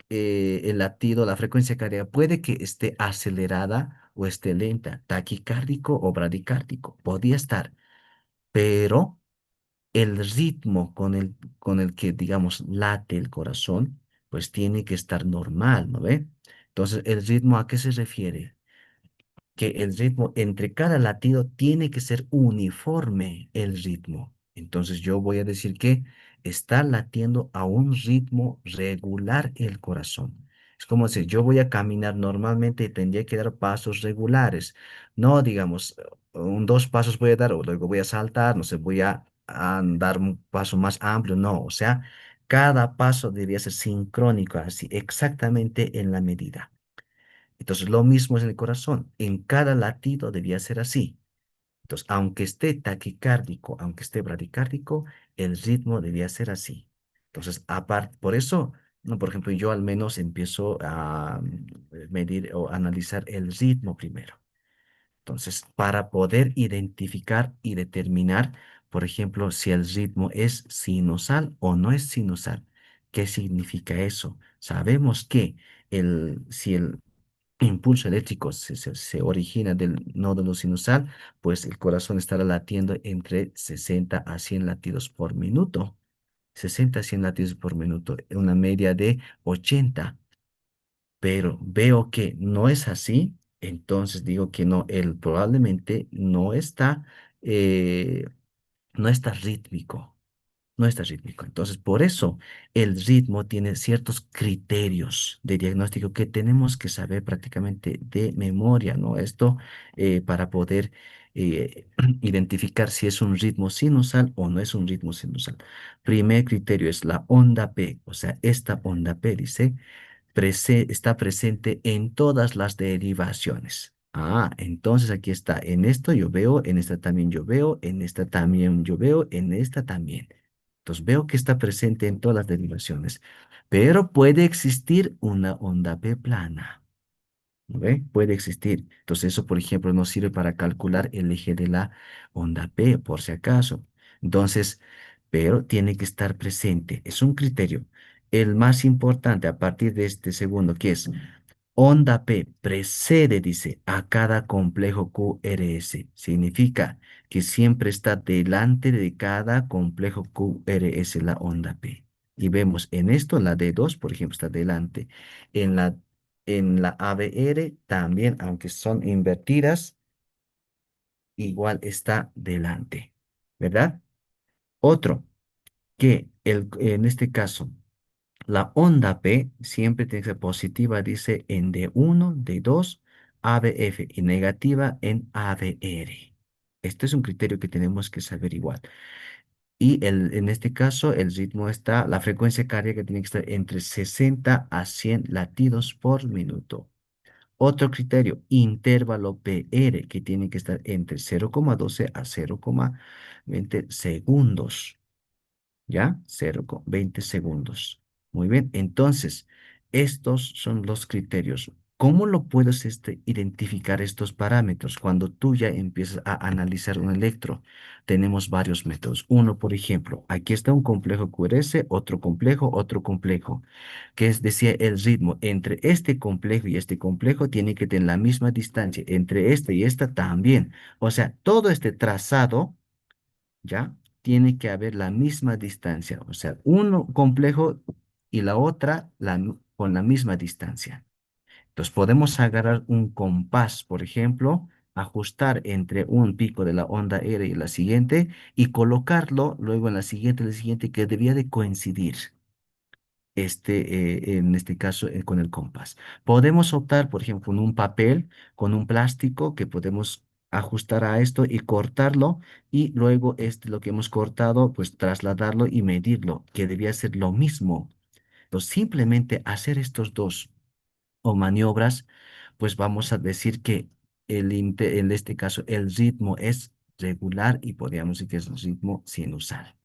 el latido, la frecuencia cardíaca puede que esté acelerada o esté lenta, taquicárdico o bradicárdico, podía estar, pero el ritmo con el que, digamos, late el corazón, pues tiene que estar normal, ¿no ve? Entonces, ¿el ritmo a qué se refiere? Que el ritmo entre cada latido tiene que ser uniforme el ritmo. Entonces, yo voy a decir que está latiendo a un ritmo regular el corazón. Es como si yo voy a caminar normalmente y tendría que dar pasos regulares. No, digamos, dos pasos voy a dar o luego voy a saltar, no sé, voy a dar un paso más amplio. No, o sea, cada paso debería ser sincrónico, así, exactamente en la medida. Entonces, lo mismo es en el corazón. En cada latido debía ser así. Entonces, aunque esté taquicárdico, aunque esté bradicárdico, el ritmo debía ser así. Entonces, aparte, por eso, no, por ejemplo, yo al menos empiezo a medir o analizar el ritmo primero. Entonces, para poder identificar y determinar, por ejemplo, si el ritmo es sinusal o no es sinusal. ¿Qué significa eso? Sabemos que si el impulso eléctrico se origina del nódulo sinusal, pues el corazón estará latiendo entre 60 a 100 latidos por minuto. 60 a 100 latidos por minuto, una media de 80. Pero veo que no es así, entonces digo que no, él probablemente eh, no está rítmico. no está rítmico. Entonces, por eso el ritmo tiene ciertos criterios de diagnóstico que tenemos que saber prácticamente de memoria, ¿no? Esto para poder identificar si es un ritmo sinusal o no es un ritmo sinusal. Primer criterio es la onda P, o sea, esta onda P dice está presente en todas las derivaciones. Ah, entonces aquí está. En esto yo veo, en esta también yo veo, en esta también yo veo, en esta también. Entonces veo que está presente en todas las derivaciones. Pero puede existir una onda P plana. ¿No ve? Puede existir. Entonces eso, por ejemplo, nos sirve para calcular el eje de la onda P, por si acaso. Entonces, pero tiene que estar presente. Es un criterio. El más importante a partir de este segundo, que es onda P precede, dice, a cada complejo QRS. Significa que siempre está delante de cada complejo QRS la onda P. Y vemos en esto, la D2, por ejemplo, está delante. En la ABR también, aunque son invertidas, igual está delante. ¿Verdad? Otro, que en este caso, la onda P siempre tiene que ser positiva, dice en D1, D2, ABF y negativa en ABR. Este es un criterio que tenemos que saber igual. Y en este caso, el ritmo está, la frecuencia cardíaca tiene que estar entre 60 a 100 latidos por minuto. Otro criterio, intervalo PR, que tiene que estar entre 0,12 a 0,20 segundos. ¿Ya? 0,20 segundos. Muy bien, entonces, estos son los criterios. ¿Cómo lo puedes identificar estos parámetros cuando tú ya empiezas a analizar un electro? Tenemos varios métodos. Uno, por ejemplo, aquí está un complejo QRS, otro complejo, que es, decía, el ritmo entre este complejo y este complejo tiene que tener la misma distancia, entre este y esta también. O sea, todo este trazado, ¿ya? Tiene que haber la misma distancia, o sea, uno complejo y la otra con la misma distancia. Entonces podemos agarrar un compás, por ejemplo, ajustar entre un pico de la onda R y la siguiente y colocarlo luego en la siguiente que debía de coincidir en este caso, con el compás. Podemos optar, por ejemplo, con un papel, con un plástico que podemos ajustar a esto y cortarlo y luego lo que hemos cortado, pues trasladarlo y medirlo, que debía ser lo mismo. Entonces, simplemente hacer estos dos o maniobras, pues vamos a decir que en este caso el ritmo es regular y podríamos decir que es un ritmo sinusal.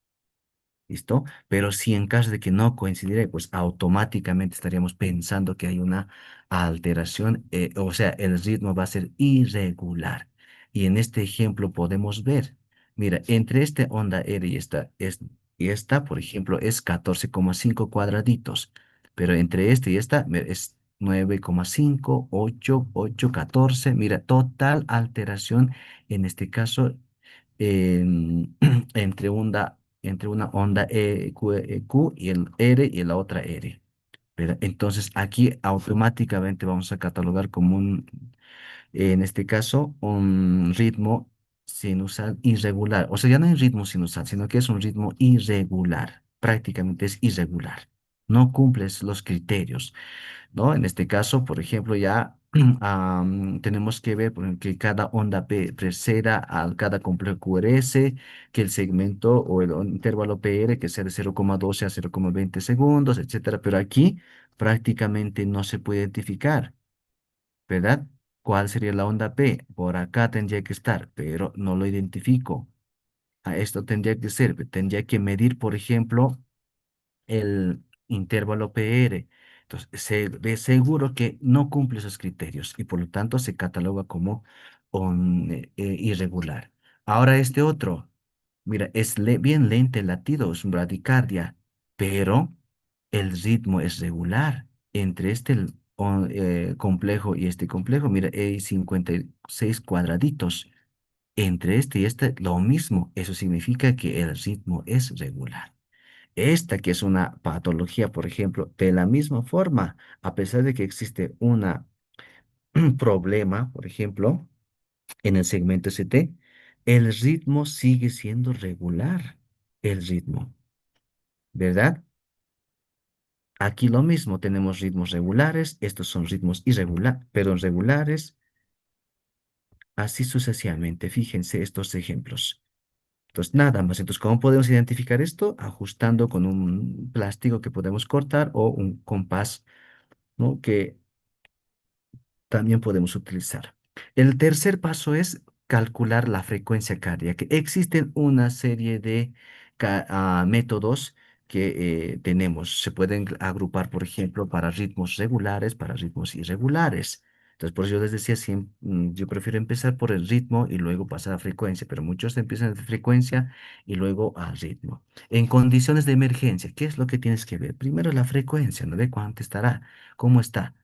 ¿Listo? Pero si en caso de que no coincidiera, pues automáticamente estaríamos pensando que hay una alteración, o sea, el ritmo va a ser irregular. Y en este ejemplo podemos ver, mira, entre esta onda R y esta, por ejemplo, es 14,5 cuadraditos, pero entre este y esta es 9,5, 8, 14, mira, total alteración en este caso entre una onda Q y el R y la otra R. ¿Verdad? Entonces aquí automáticamente vamos a catalogar como en este caso, un ritmo sinusal irregular. O sea, ya no hay ritmo sinusal, sino que es un ritmo irregular. Prácticamente es irregular. No cumples los criterios. ¿No? En este caso, por ejemplo, ya tenemos que ver por ejemplo, que cada onda P preceda a cada complejo QRS, que el segmento o el intervalo PR que sea de 0,12 a 0,20 segundos, etcétera. Pero aquí prácticamente no se puede identificar, ¿verdad? ¿Cuál sería la onda P? Por acá tendría que estar, pero no lo identifico. A esto tendría que ser, tendría que medir, por ejemplo, el intervalo PR. Entonces, se ve seguro que no cumple esos criterios y por lo tanto se cataloga como irregular. Ahora este otro, mira, es bien lento el latido, es bradicardia, pero el ritmo es regular entre complejo y este complejo. Mira, hay 56 cuadraditos. Entre este y este, lo mismo. Eso significa que el ritmo es regular. Esta que es una patología, por ejemplo, de la misma forma, a pesar de que existe un problema, por ejemplo, en el segmento ST, el ritmo sigue siendo regular, el ritmo. ¿verdad? Aquí lo mismo, tenemos ritmos regulares, estos son ritmos irregulares, pero regulares, así sucesivamente. Fíjense estos ejemplos. Entonces, nada más. Entonces, ¿cómo podemos identificar esto? Ajustando con un plástico que podemos cortar o un compás, ¿no? Que también podemos utilizar. El tercer paso es calcular la frecuencia cardíaca. Existen una serie de métodos que tenemos. Se pueden agrupar, por ejemplo, para ritmos regulares, para ritmos irregulares. Entonces, por eso yo les decía, yo prefiero empezar por el ritmo y luego pasar a frecuencia, pero muchos empiezan de frecuencia y luego al ritmo. En condiciones de emergencia, ¿qué es lo que tienes que ver? Primero la frecuencia, ¿no? De cuánto estará, cómo está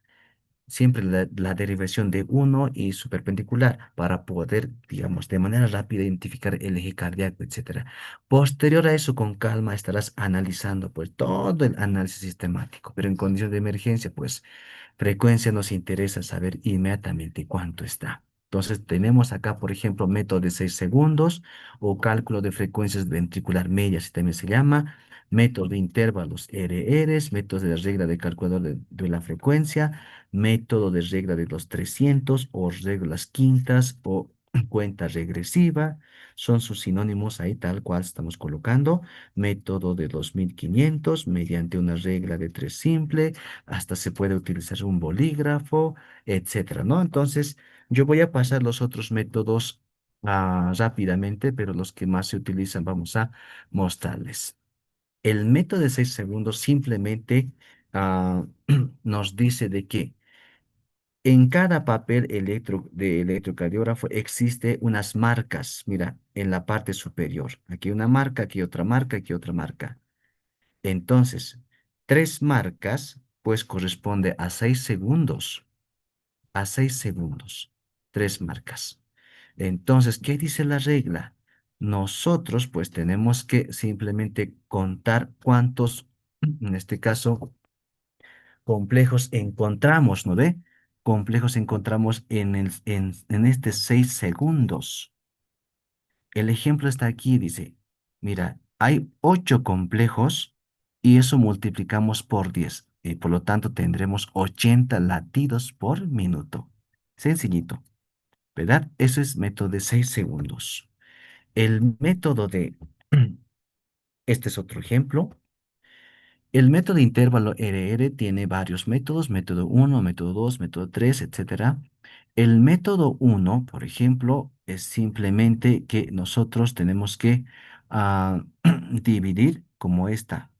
siempre la derivación de uno y su perpendicular para poder, digamos, de manera rápida identificar el eje cardíaco, etcétera. Posterior a eso, con calma estarás analizando pues todo el análisis sistemático, pero en condición de emergencia, pues frecuencia nos interesa saber inmediatamente cuánto está. Entonces tenemos acá, por ejemplo, método de 6 segundos o cálculo de frecuencias ventricular media, si también se llama, método de intervalos RRs, método de regla de calculador de la frecuencia, método de regla de los 300 o reglas quintas o cuenta regresiva, son sus sinónimos ahí tal cual estamos colocando, método de 2500 mediante una regla de 3 simple, hasta se puede utilizar un bolígrafo, etcétera, ¿no? Entonces, yo voy a pasar los otros métodos rápidamente, pero los que más se utilizan vamos a mostrarles. El método de 6 segundos simplemente ah, nos dice de que en cada papel de electrocardiógrafo existe unas marcas, mira, en la parte superior. Aquí una marca, aquí otra marca, aquí otra marca. Entonces, tres marcas, pues corresponde a 6 segundos. A 6 segundos. Tres marcas. Entonces, ¿qué dice la regla? Nosotros, pues, tenemos que simplemente contar cuántos, en este caso, complejos encontramos, ¿no ve? Complejos encontramos en este 6 segundos. El ejemplo está aquí, dice, mira, hay 8 complejos y eso multiplicamos por 10 y por lo tanto tendremos 80 latidos por minuto. Sencillito, ¿verdad? Eso es método de 6 segundos. El método de, este es otro ejemplo. El método de intervalo RR tiene varios métodos, método uno, método 2, método 3, etcétera. El método uno, por ejemplo, es simplemente que nosotros tenemos que dividir como esta.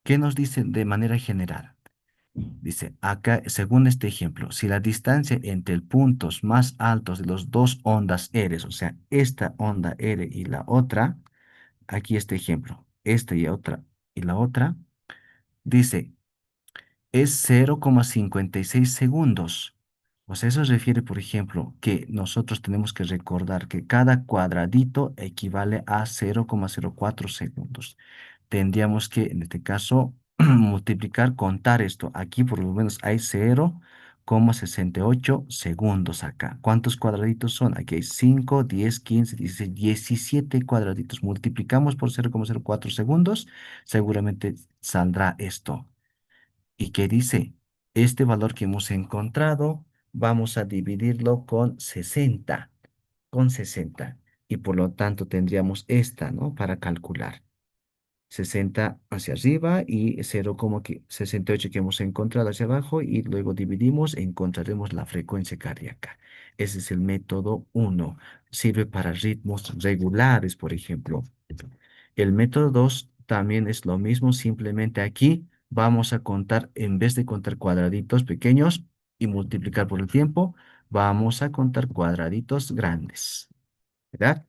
¿Qué nos dice de manera general? Dice, acá, según este ejemplo, si la distancia entre puntos más altos de los dos ondas R, o sea, esta onda R y la otra, aquí este ejemplo, esta y la otra, dice, es 0,56 segundos. O sea, eso refiere, por ejemplo, que nosotros tenemos que recordar que cada cuadradito equivale a 0,04 segundos. Tendríamos que, en este caso, multiplicar, contar esto. Aquí por lo menos hay 0,68 segundos acá. ¿Cuántos cuadraditos son? Aquí hay 5, 10, 15, 16, 17 cuadraditos. Multiplicamos por 0,04 segundos, seguramente saldrá esto. ¿Y qué dice? Este valor que hemos encontrado, vamos a dividirlo con 60. Y por lo tanto tendríamos esta, ¿no? Para calcular. 60 hacia arriba y 0,68 que hemos encontrado hacia abajo y luego dividimos e encontraremos la frecuencia cardíaca. Ese es el método uno. Sirve para ritmos regulares, por ejemplo. El método 2 también es lo mismo, simplemente aquí vamos a contar, en vez de contar cuadraditos pequeños y multiplicar por el tiempo, vamos a contar cuadraditos grandes, ¿verdad?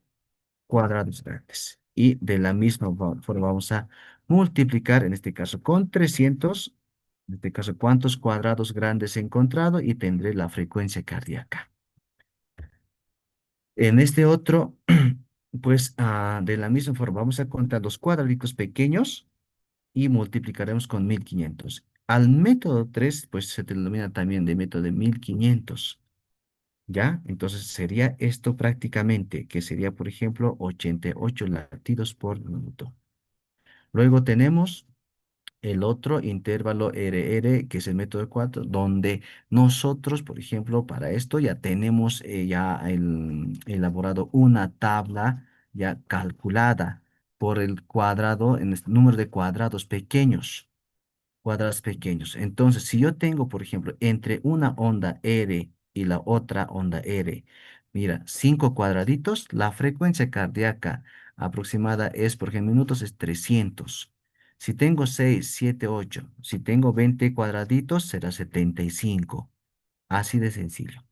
Cuadrados grandes. Y de la misma forma vamos a multiplicar, en este caso con 300, en este caso cuántos cuadrados grandes he encontrado y tendré la frecuencia cardíaca. En este otro, pues de la misma forma vamos a contar los cuadraditos pequeños y multiplicaremos con 1500. Al método 3 pues se denomina también de método de 1500. ¿Ya? Entonces sería esto prácticamente, que sería, por ejemplo, 88 latidos por minuto. Luego tenemos el otro intervalo RR, que es el método de cuatro, donde nosotros, por ejemplo, para esto ya tenemos elaborado una tabla ya calculada por el cuadrado, en este número de cuadrados pequeños. Entonces, si yo tengo, por ejemplo, entre una onda R y la otra onda R, mira, 5 cuadraditos, la frecuencia cardíaca aproximada es, por ejemplo, en minutos es 300. Si tengo 6, 7, 8, si tengo 20 cuadraditos, será 75. Así de sencillo.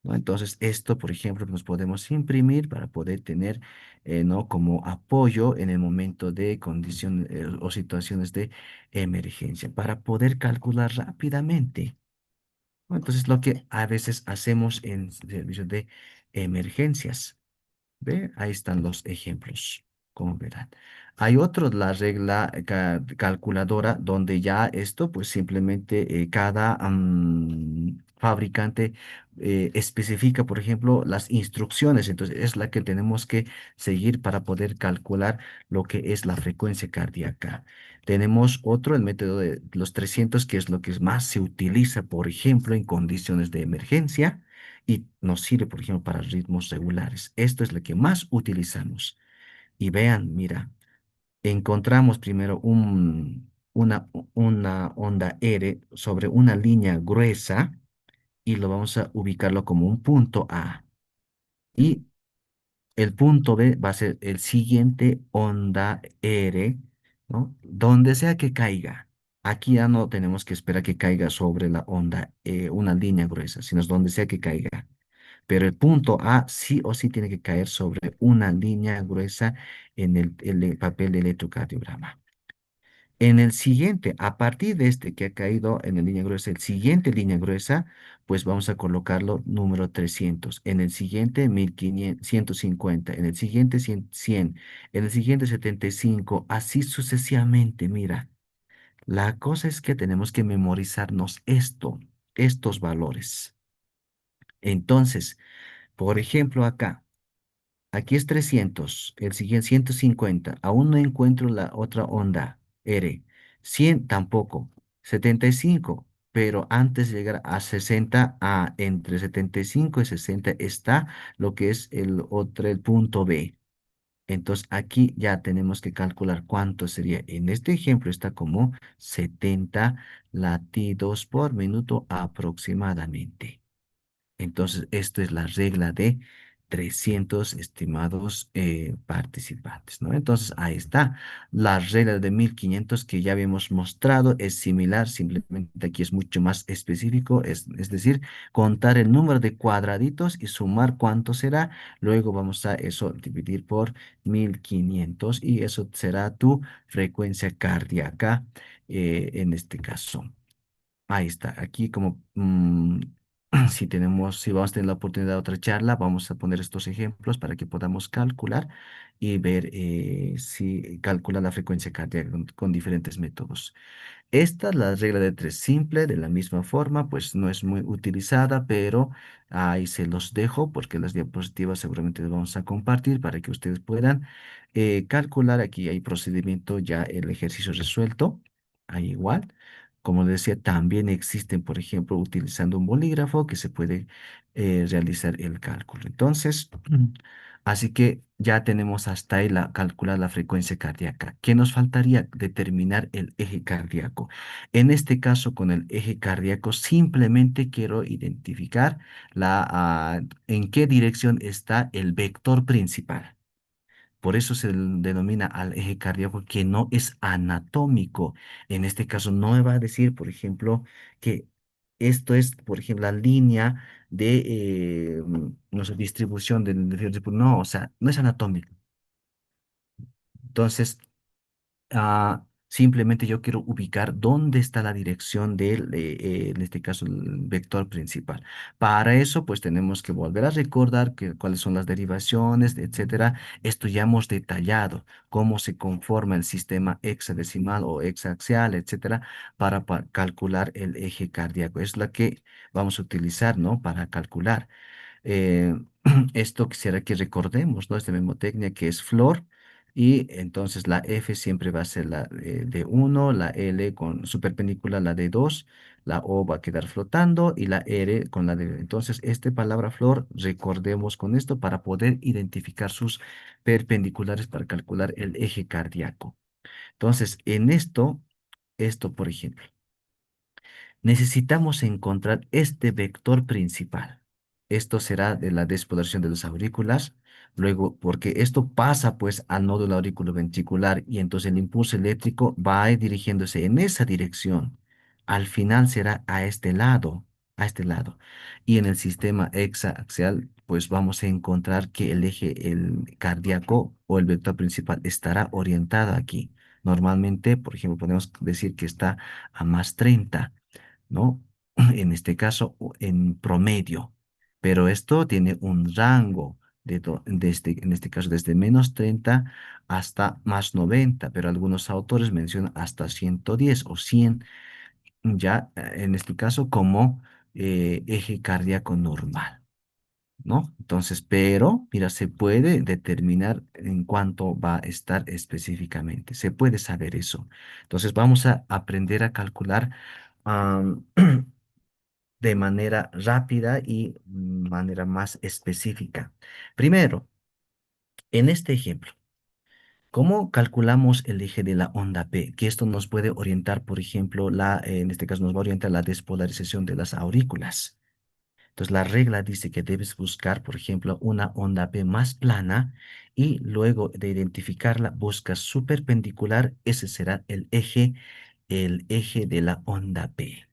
¿No? Entonces, esto, por ejemplo, nos podemos imprimir para poder tener, ¿no? como apoyo en el momento de condiciones o situaciones de emergencia, para poder calcular rápidamente. ¿No? Entonces, lo que a veces hacemos en servicios de emergencias. ¿Ve? Ahí están los ejemplos, como verán. Hay otro, la regla calculadora, donde ya esto, pues simplemente cada fabricante especifica, por ejemplo, las instrucciones. Entonces, es la que tenemos que seguir para poder calcular lo que es la frecuencia cardíaca. Tenemos otro, el método de los 300, que es lo que más se utiliza, por ejemplo, en condiciones de emergencia y nos sirve, por ejemplo, para ritmos regulares. Esto es lo que más utilizamos. Y vean, mira, encontramos primero una onda R sobre una línea gruesa y lo vamos a ubicarlo como un punto A. Y el punto B va a ser el siguiente onda R, ¿no? Donde sea que caiga. Aquí ya no tenemos que esperar que caiga sobre la onda, una línea gruesa, sino es donde sea que caiga. Pero el punto A sí o sí tiene que caer sobre una línea gruesa en el papel de electrocardiograma. En el siguiente, a partir de este que ha caído en la línea gruesa, el siguiente línea gruesa, pues vamos a colocarlo número 300. En el siguiente, 1500, 150. En el siguiente, 100, 100. En el siguiente, 75. Así sucesivamente. Mira, la cosa es que tenemos que memorizarnos estos valores. Entonces, por ejemplo, acá. Aquí es 300, el siguiente 150. Aún no encuentro la otra onda, R. 100 tampoco. 75, pero antes de llegar a 60, entre 75 y 60 está lo que es el punto B. Entonces aquí ya tenemos que calcular cuánto sería. En este ejemplo está como 70 latidos por minuto aproximadamente. Entonces, esto es la regla de 300 estimados participantes, ¿no? Entonces, ahí está. La regla de 1500 que ya habíamos mostrado es similar, simplemente aquí es mucho más específico, es decir, contar el número de cuadraditos y sumar cuánto será. Luego vamos a eso dividir por 1500 y eso será tu frecuencia cardíaca en este caso. Ahí está. Aquí como si vamos a tener la oportunidad de otra charla, vamos a poner estos ejemplos para que podamos calcular y ver si calcula la frecuencia cardíaca con diferentes métodos. Esta, la regla de tres simple, de la misma forma, pues no es muy utilizada, pero ahí se los dejo porque las diapositivas seguramente las vamos a compartir para que ustedes puedan calcular. Aquí hay procedimiento ya el ejercicio resuelto, ahí igual. Como decía, también existen, por ejemplo, utilizando un bolígrafo que se puede realizar el cálculo. Entonces, así que ya tenemos hasta ahí calcular la frecuencia cardíaca. ¿Qué nos faltaría? Determinar el eje cardíaco. En este caso, con el eje cardíaco, simplemente quiero identificar en qué dirección está el vector principal. Por eso se denomina al eje cardíaco que no es anatómico. En este caso, no me va a decir, por ejemplo, que esto es, por ejemplo, la línea de no sé, distribución no, o sea, no es anatómico. Entonces, simplemente yo quiero ubicar dónde está la dirección del, en este caso, el vector principal. Para eso, pues tenemos que volver a recordar cuáles son las derivaciones, etcétera. Esto ya hemos detallado cómo se conforma el sistema hexadecimal o hexaaxial, etcétera, para calcular el eje cardíaco. Es la que vamos a utilizar, ¿no? Para calcular. Eh, Esto quisiera que recordemos, ¿no? Esta mnemotecnia que es flor. Y entonces la F siempre va a ser la de 1, la L con su perpendicular, la de 2, la O va a quedar flotando y la R con la de... Entonces, esta palabra flor, recordemos con esto para poder identificar sus perpendiculares para calcular el eje cardíaco. Entonces, en esto, por ejemplo, necesitamos encontrar este vector principal. Esto será de la despolación de los aurículas. Luego, porque esto pasa pues al nódulo auriculoventricular y entonces el impulso eléctrico va a ir dirigiéndose en esa dirección. Al final será a este lado, a este lado. Y en el sistema hexaaxial, pues vamos a encontrar que el eje el cardíaco o el vector principal estará orientado aquí. Normalmente, por ejemplo, podemos decir que está a +30, ¿no? En este caso, en promedio. Pero esto tiene un rango desde, en este caso, desde -30 hasta +90, pero algunos autores mencionan hasta 110 o 100, ya en este caso como eje cardíaco normal, ¿no? Entonces, pero, mira, se puede determinar en cuánto va a estar específicamente. Se puede saber eso. Entonces, vamos a aprender a calcular am, de manera rápida y manera más específica. Primero, en este ejemplo, ¿cómo calculamos el eje de la onda P? Que esto nos puede orientar, por ejemplo, en este caso nos va a orientar la despolarización de las aurículas. Entonces, la regla dice que debes buscar, por ejemplo, una onda P más plana y luego de identificarla, buscas su perpendicular. Ese será el eje de la onda P.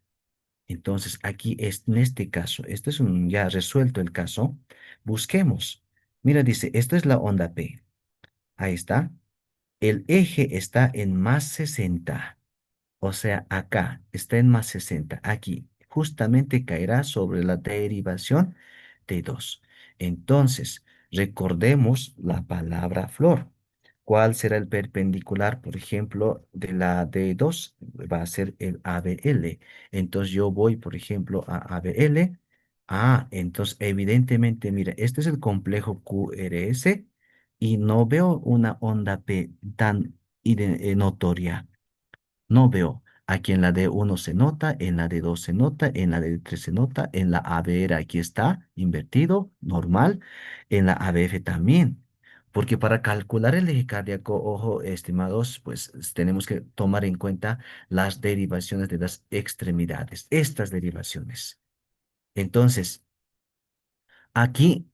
Entonces, aquí es, en este caso, este es un ya resuelto el caso. Busquemos. Mira, dice, esto es la onda P. Ahí está. El eje está en +60. O sea, acá está en +60. Aquí justamente caerá sobre la derivación de 2. Entonces, recordemos la palabra flor. ¿Cuál será el perpendicular, por ejemplo, de la d 2? Va a ser el ABL. Entonces, yo voy, por ejemplo, a ABL. Ah, entonces, evidentemente, mira, este es el complejo QRS y no veo una onda P tan notoria. No veo. Aquí en la D1 se nota, en la D2 se nota, en la D3 se nota, en la ABR aquí está, invertido, normal, en la ABF también. Porque para calcular el eje cardíaco, ojo, estimados, pues tenemos que tomar en cuenta las derivaciones de las extremidades, estas derivaciones. Entonces, aquí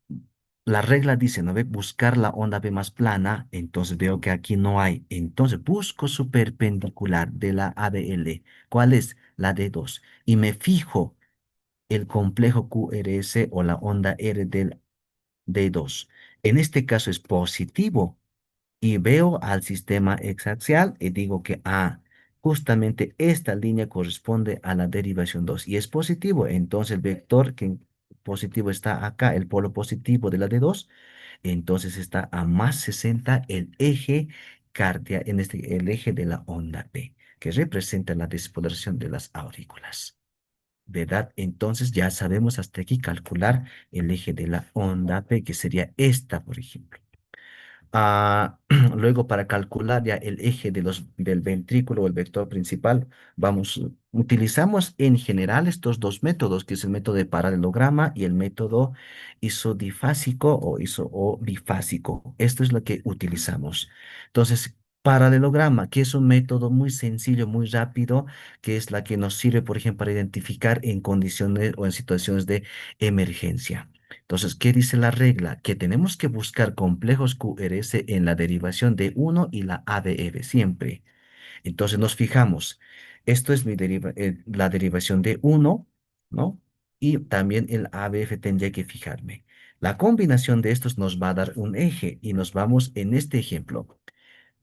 la regla dice, ¿no ve? Buscar la onda B más plana, entonces veo que aquí no hay. Entonces busco su perpendicular de la ABL. ¿Cuál es? La D2. Y me fijo el complejo QRS o la onda R del D2. En este caso es positivo y veo al sistema hexaxial y digo que justamente esta línea corresponde a la derivación 2 y es positivo, entonces el vector que positivo está acá, el polo positivo de la de 2, entonces está a +60 el eje el eje de la onda P, que representa la despolarización de las aurículas. ¿Verdad? Entonces ya sabemos hasta aquí calcular el eje de la onda P, que sería esta, por ejemplo. Luego, para calcular ya el eje del ventrículo o el vector principal, utilizamos en general estos dos métodos, que es el método de paralelograma y el método isodifásico o bifásico. Esto es lo que utilizamos. Entonces, paralelograma, que es un método muy sencillo, muy rápido, que es la que nos sirve, por ejemplo, para identificar en condiciones o en situaciones de emergencia. Entonces, ¿qué dice la regla? Que tenemos que buscar complejos QRS en la derivación de uno y la ABF siempre. Entonces nos fijamos, esto es la derivación de uno, ¿no? Y también el ABF tendría que fijarme. La combinación de estos nos va a dar un eje y nos vamos en este ejemplo.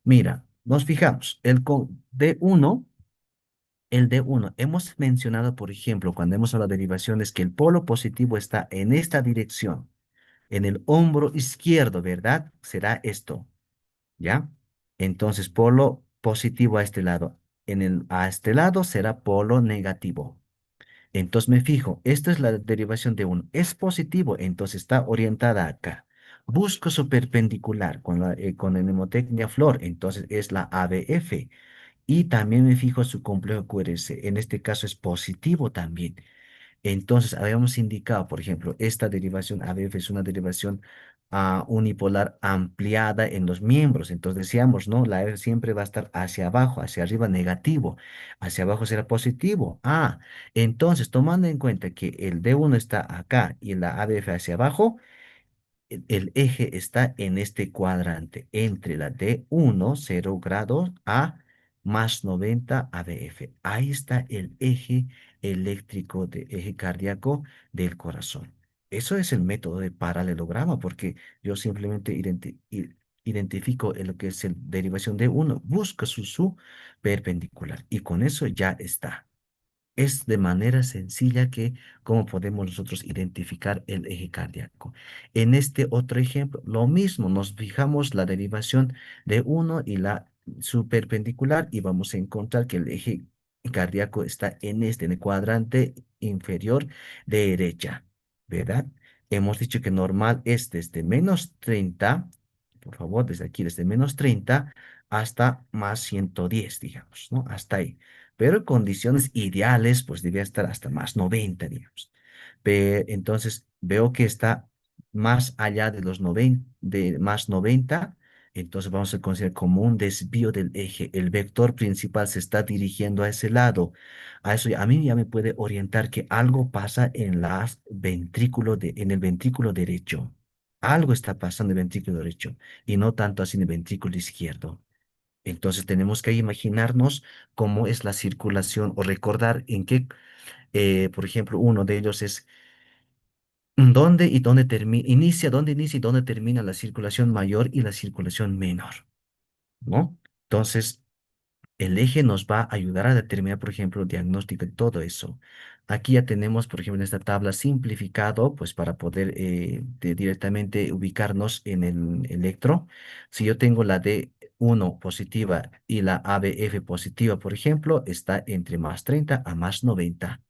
Mira, nos fijamos, el D1, hemos mencionado, por ejemplo, cuando hemos hablado de derivaciones, que el polo positivo está en esta dirección, en el hombro izquierdo, ¿verdad? Será esto, ¿ya? Entonces, polo positivo a este lado. A este lado será polo negativo. Entonces me fijo, esta es la derivación de uno. Es positivo, entonces está orientada acá. Busco su perpendicular con la mnemotecnia flor, entonces es la ABF. Y también me fijo su complejo QRS. En este caso es positivo también. Entonces, habíamos indicado, por ejemplo, esta derivación ABF es una derivación unipolar ampliada en los miembros. Entonces decíamos, ¿no? La F siempre va a estar hacia abajo, hacia arriba negativo, hacia abajo será positivo. Entonces, tomando en cuenta que el D1 está acá y la ABF hacia abajo, el eje está en este cuadrante entre la D1, 0 grados, a más 90 ABF. Ahí está el eje eléctrico, eje cardíaco del corazón. Eso es el método de paralelogramo, porque yo simplemente identifico en lo que es la derivación de uno, busco su perpendicular y con eso ya está. Es de manera sencilla que cómo podemos nosotros identificar el eje cardíaco. En este otro ejemplo, lo mismo, nos fijamos la derivación de uno y la su perpendicular y vamos a encontrar que el eje cardíaco está en el cuadrante inferior derecha, ¿verdad? Hemos dicho que normal es desde -30, por favor, desde aquí, desde -30 hasta +110, digamos, ¿no? Hasta ahí. Pero en condiciones ideales, pues debía estar hasta +90, digamos. Entonces, veo que está más allá de los 90, de +90, entonces vamos a considerar como un desvío del eje. El vector principal se está dirigiendo a ese lado. A eso a mí ya me puede orientar que algo pasa en el ventrículo derecho. Algo está pasando en el ventrículo derecho y no tanto así en el ventrículo izquierdo. Entonces tenemos que imaginarnos cómo es la circulación o recordar en qué, por ejemplo, uno de ellos es dónde dónde inicia y dónde termina la circulación mayor y la circulación menor, ¿no? Entonces, el eje nos va a ayudar a determinar, por ejemplo, el diagnóstico de todo eso. Aquí ya tenemos, por ejemplo, en esta tabla simplificado, pues para poder directamente ubicarnos en el electro. Si yo tengo la D1 positiva y la ABF positiva, por ejemplo, está entre +30 a +90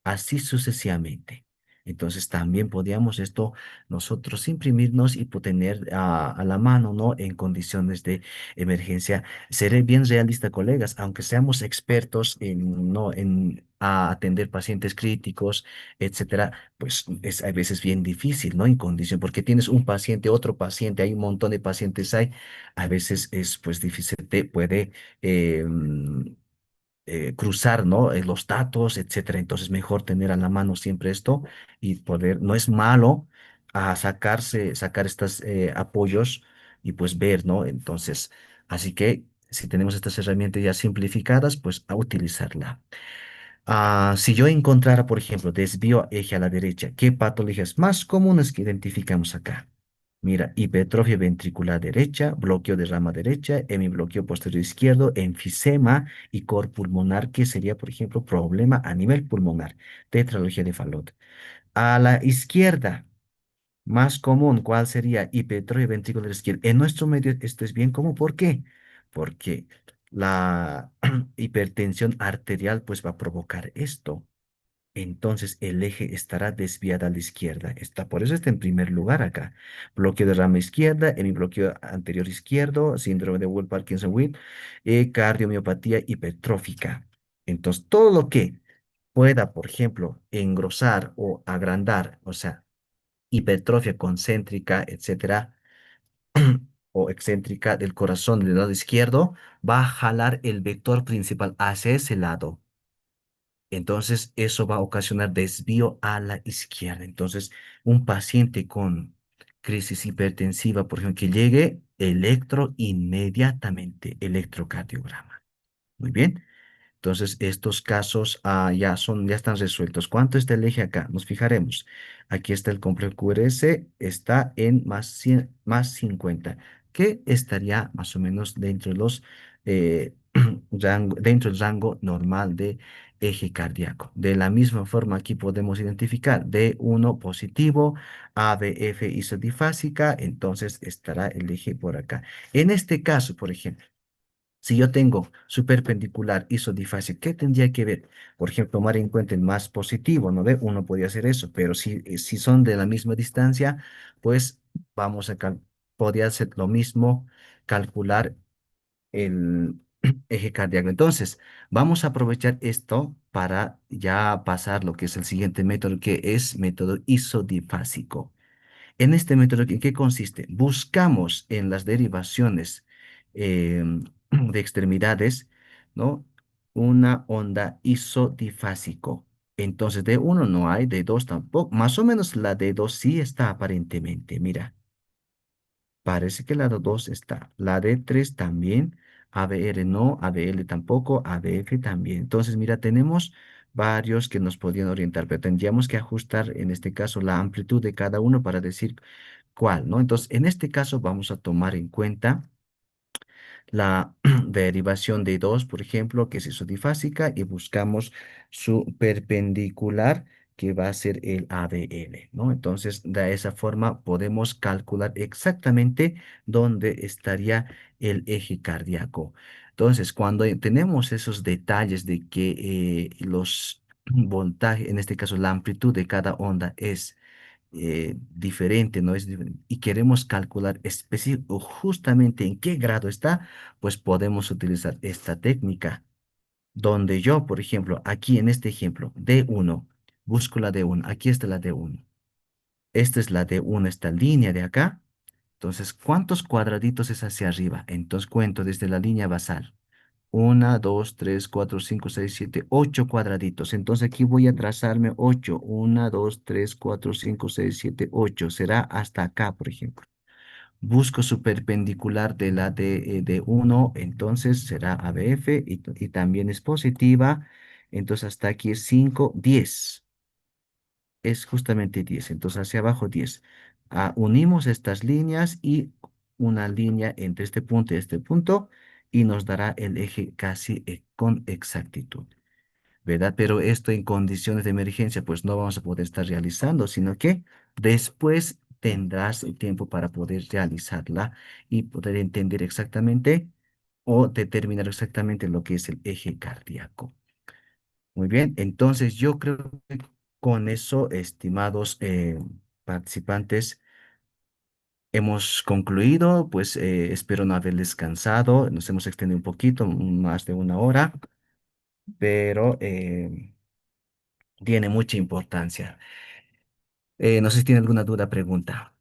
así sucesivamente. Entonces también podíamos esto nosotros imprimirnos y tener a la mano, ¿no? En condiciones de emergencia. Seré bien realista, colegas, aunque seamos expertos en, ¿no? en atender pacientes críticos, etcétera, pues es a veces bien difícil, ¿no? En condición, porque tienes un paciente, otro paciente, hay un montón de pacientes, a veces es pues difícil, te puede cruzar, ¿no? Los datos, etcétera. Entonces, mejor tener a la mano siempre esto y poder, no es malo sacar estos apoyos y pues ver, ¿no? Entonces, así que si tenemos estas herramientas ya simplificadas, pues a utilizarla. Si yo encontrara, por ejemplo, desvío eje a la derecha, ¿qué patologías más comunes que identificamos acá? Mira, hipertrofia ventricular derecha, bloqueo de rama derecha, hemibloqueo posterior izquierdo, enfisema y cor pulmonar, que sería, por ejemplo, problema a nivel pulmonar, tetralogía de Fallot. A la izquierda, más común, ¿cuál sería? Hipertrofia ventricular izquierda. En nuestro medio esto es bien común. ¿Por qué? Porque la hipertensión arterial pues va a provocar esto. Entonces el eje estará desviado a la izquierda. Por eso está en primer lugar acá. Bloqueo de rama izquierda, hemibloqueo anterior izquierdo, síndrome de Wolff-Parkinson-White, cardiomiopatía hipertrófica. Entonces, todo lo que pueda, por ejemplo, engrosar o agrandar, o sea, hipertrofia concéntrica, etcétera, o excéntrica del corazón del lado izquierdo, va a jalar el vector principal hacia ese lado. Entonces, eso va a ocasionar desvío a la izquierda. Entonces, un paciente con crisis hipertensiva, por ejemplo, que llegue, electro inmediatamente, electrocardiograma. Muy bien. Entonces, estos casos ya están resueltos. ¿Cuánto está el eje acá? Nos fijaremos. Aquí está el complejo QRS, está en +50, que estaría más o menos dentro de los dentro del rango normal de eje cardíaco. De la misma forma, aquí podemos identificar D1 positivo, ABF isodifásica, entonces estará el eje por acá. En este caso, por ejemplo, si yo tengo su perpendicular isodifásico, ¿qué tendría que ver? Por ejemplo, tomar en cuenta el más positivo, ¿no ve? Uno podría hacer eso, pero si son de la misma distancia, pues vamos podría ser lo mismo, calcular el eje cardíaco. Entonces, vamos a aprovechar esto para ya pasar lo que es el siguiente método, que es método isodifásico. En este método, ¿en qué consiste? Buscamos en las derivaciones de extremidades, ¿no? Una onda isodifásico. Entonces, de uno no hay, de dos tampoco. Más o menos la de dos sí está aparentemente. Mira, parece que la de dos está. La de tres también. ABR no, ABL tampoco, ABF también. Entonces, mira, tenemos varios que nos podrían orientar, pero tendríamos que ajustar en este caso la amplitud de cada uno para decir cuál, ¿no? Entonces, en este caso vamos a tomar en cuenta la derivación de 2, por ejemplo, que es isodifásica, y buscamos su perpendicular, que va a ser el ADL, ¿no? Entonces, de esa forma podemos calcular exactamente dónde estaría el eje cardíaco. Entonces, cuando tenemos esos detalles de que los voltajes, en este caso la amplitud de cada onda es diferente, ¿no? Y queremos calcular específico justamente en qué grado está, pues podemos utilizar esta técnica, donde yo, por ejemplo, aquí en este ejemplo, D1, busco la D1, aquí está la D1, esta es la D1, esta línea de acá. Entonces, ¿cuántos cuadraditos es hacia arriba? Entonces cuento desde la línea basal. Una, 2, 3, 4, 5, 6, 7, 8 cuadraditos. Entonces aquí voy a trazarme 8. Una, 2, 3, 4, 5, 6, 7, 8. Será hasta acá, por ejemplo. Busco su perpendicular de la de 1, entonces será ABF y también es positiva. Entonces hasta aquí es 5, 10. Es justamente 10. Entonces hacia abajo 10. Unimos estas líneas y una línea entre este punto y este punto y nos dará el eje casi con exactitud, ¿verdad? Pero esto en condiciones de emergencia pues no vamos a poder estar realizando, sino que después tendrás el tiempo para poder realizarla y poder entender exactamente o determinar exactamente lo que es el eje cardíaco. Muy bien, entonces yo creo que con eso, estimados participantes, hemos concluido, pues espero no haber descansado, nos hemos extendido un poquito, más de una hora, pero tiene mucha importancia. No sé si tiene alguna duda, pregunta.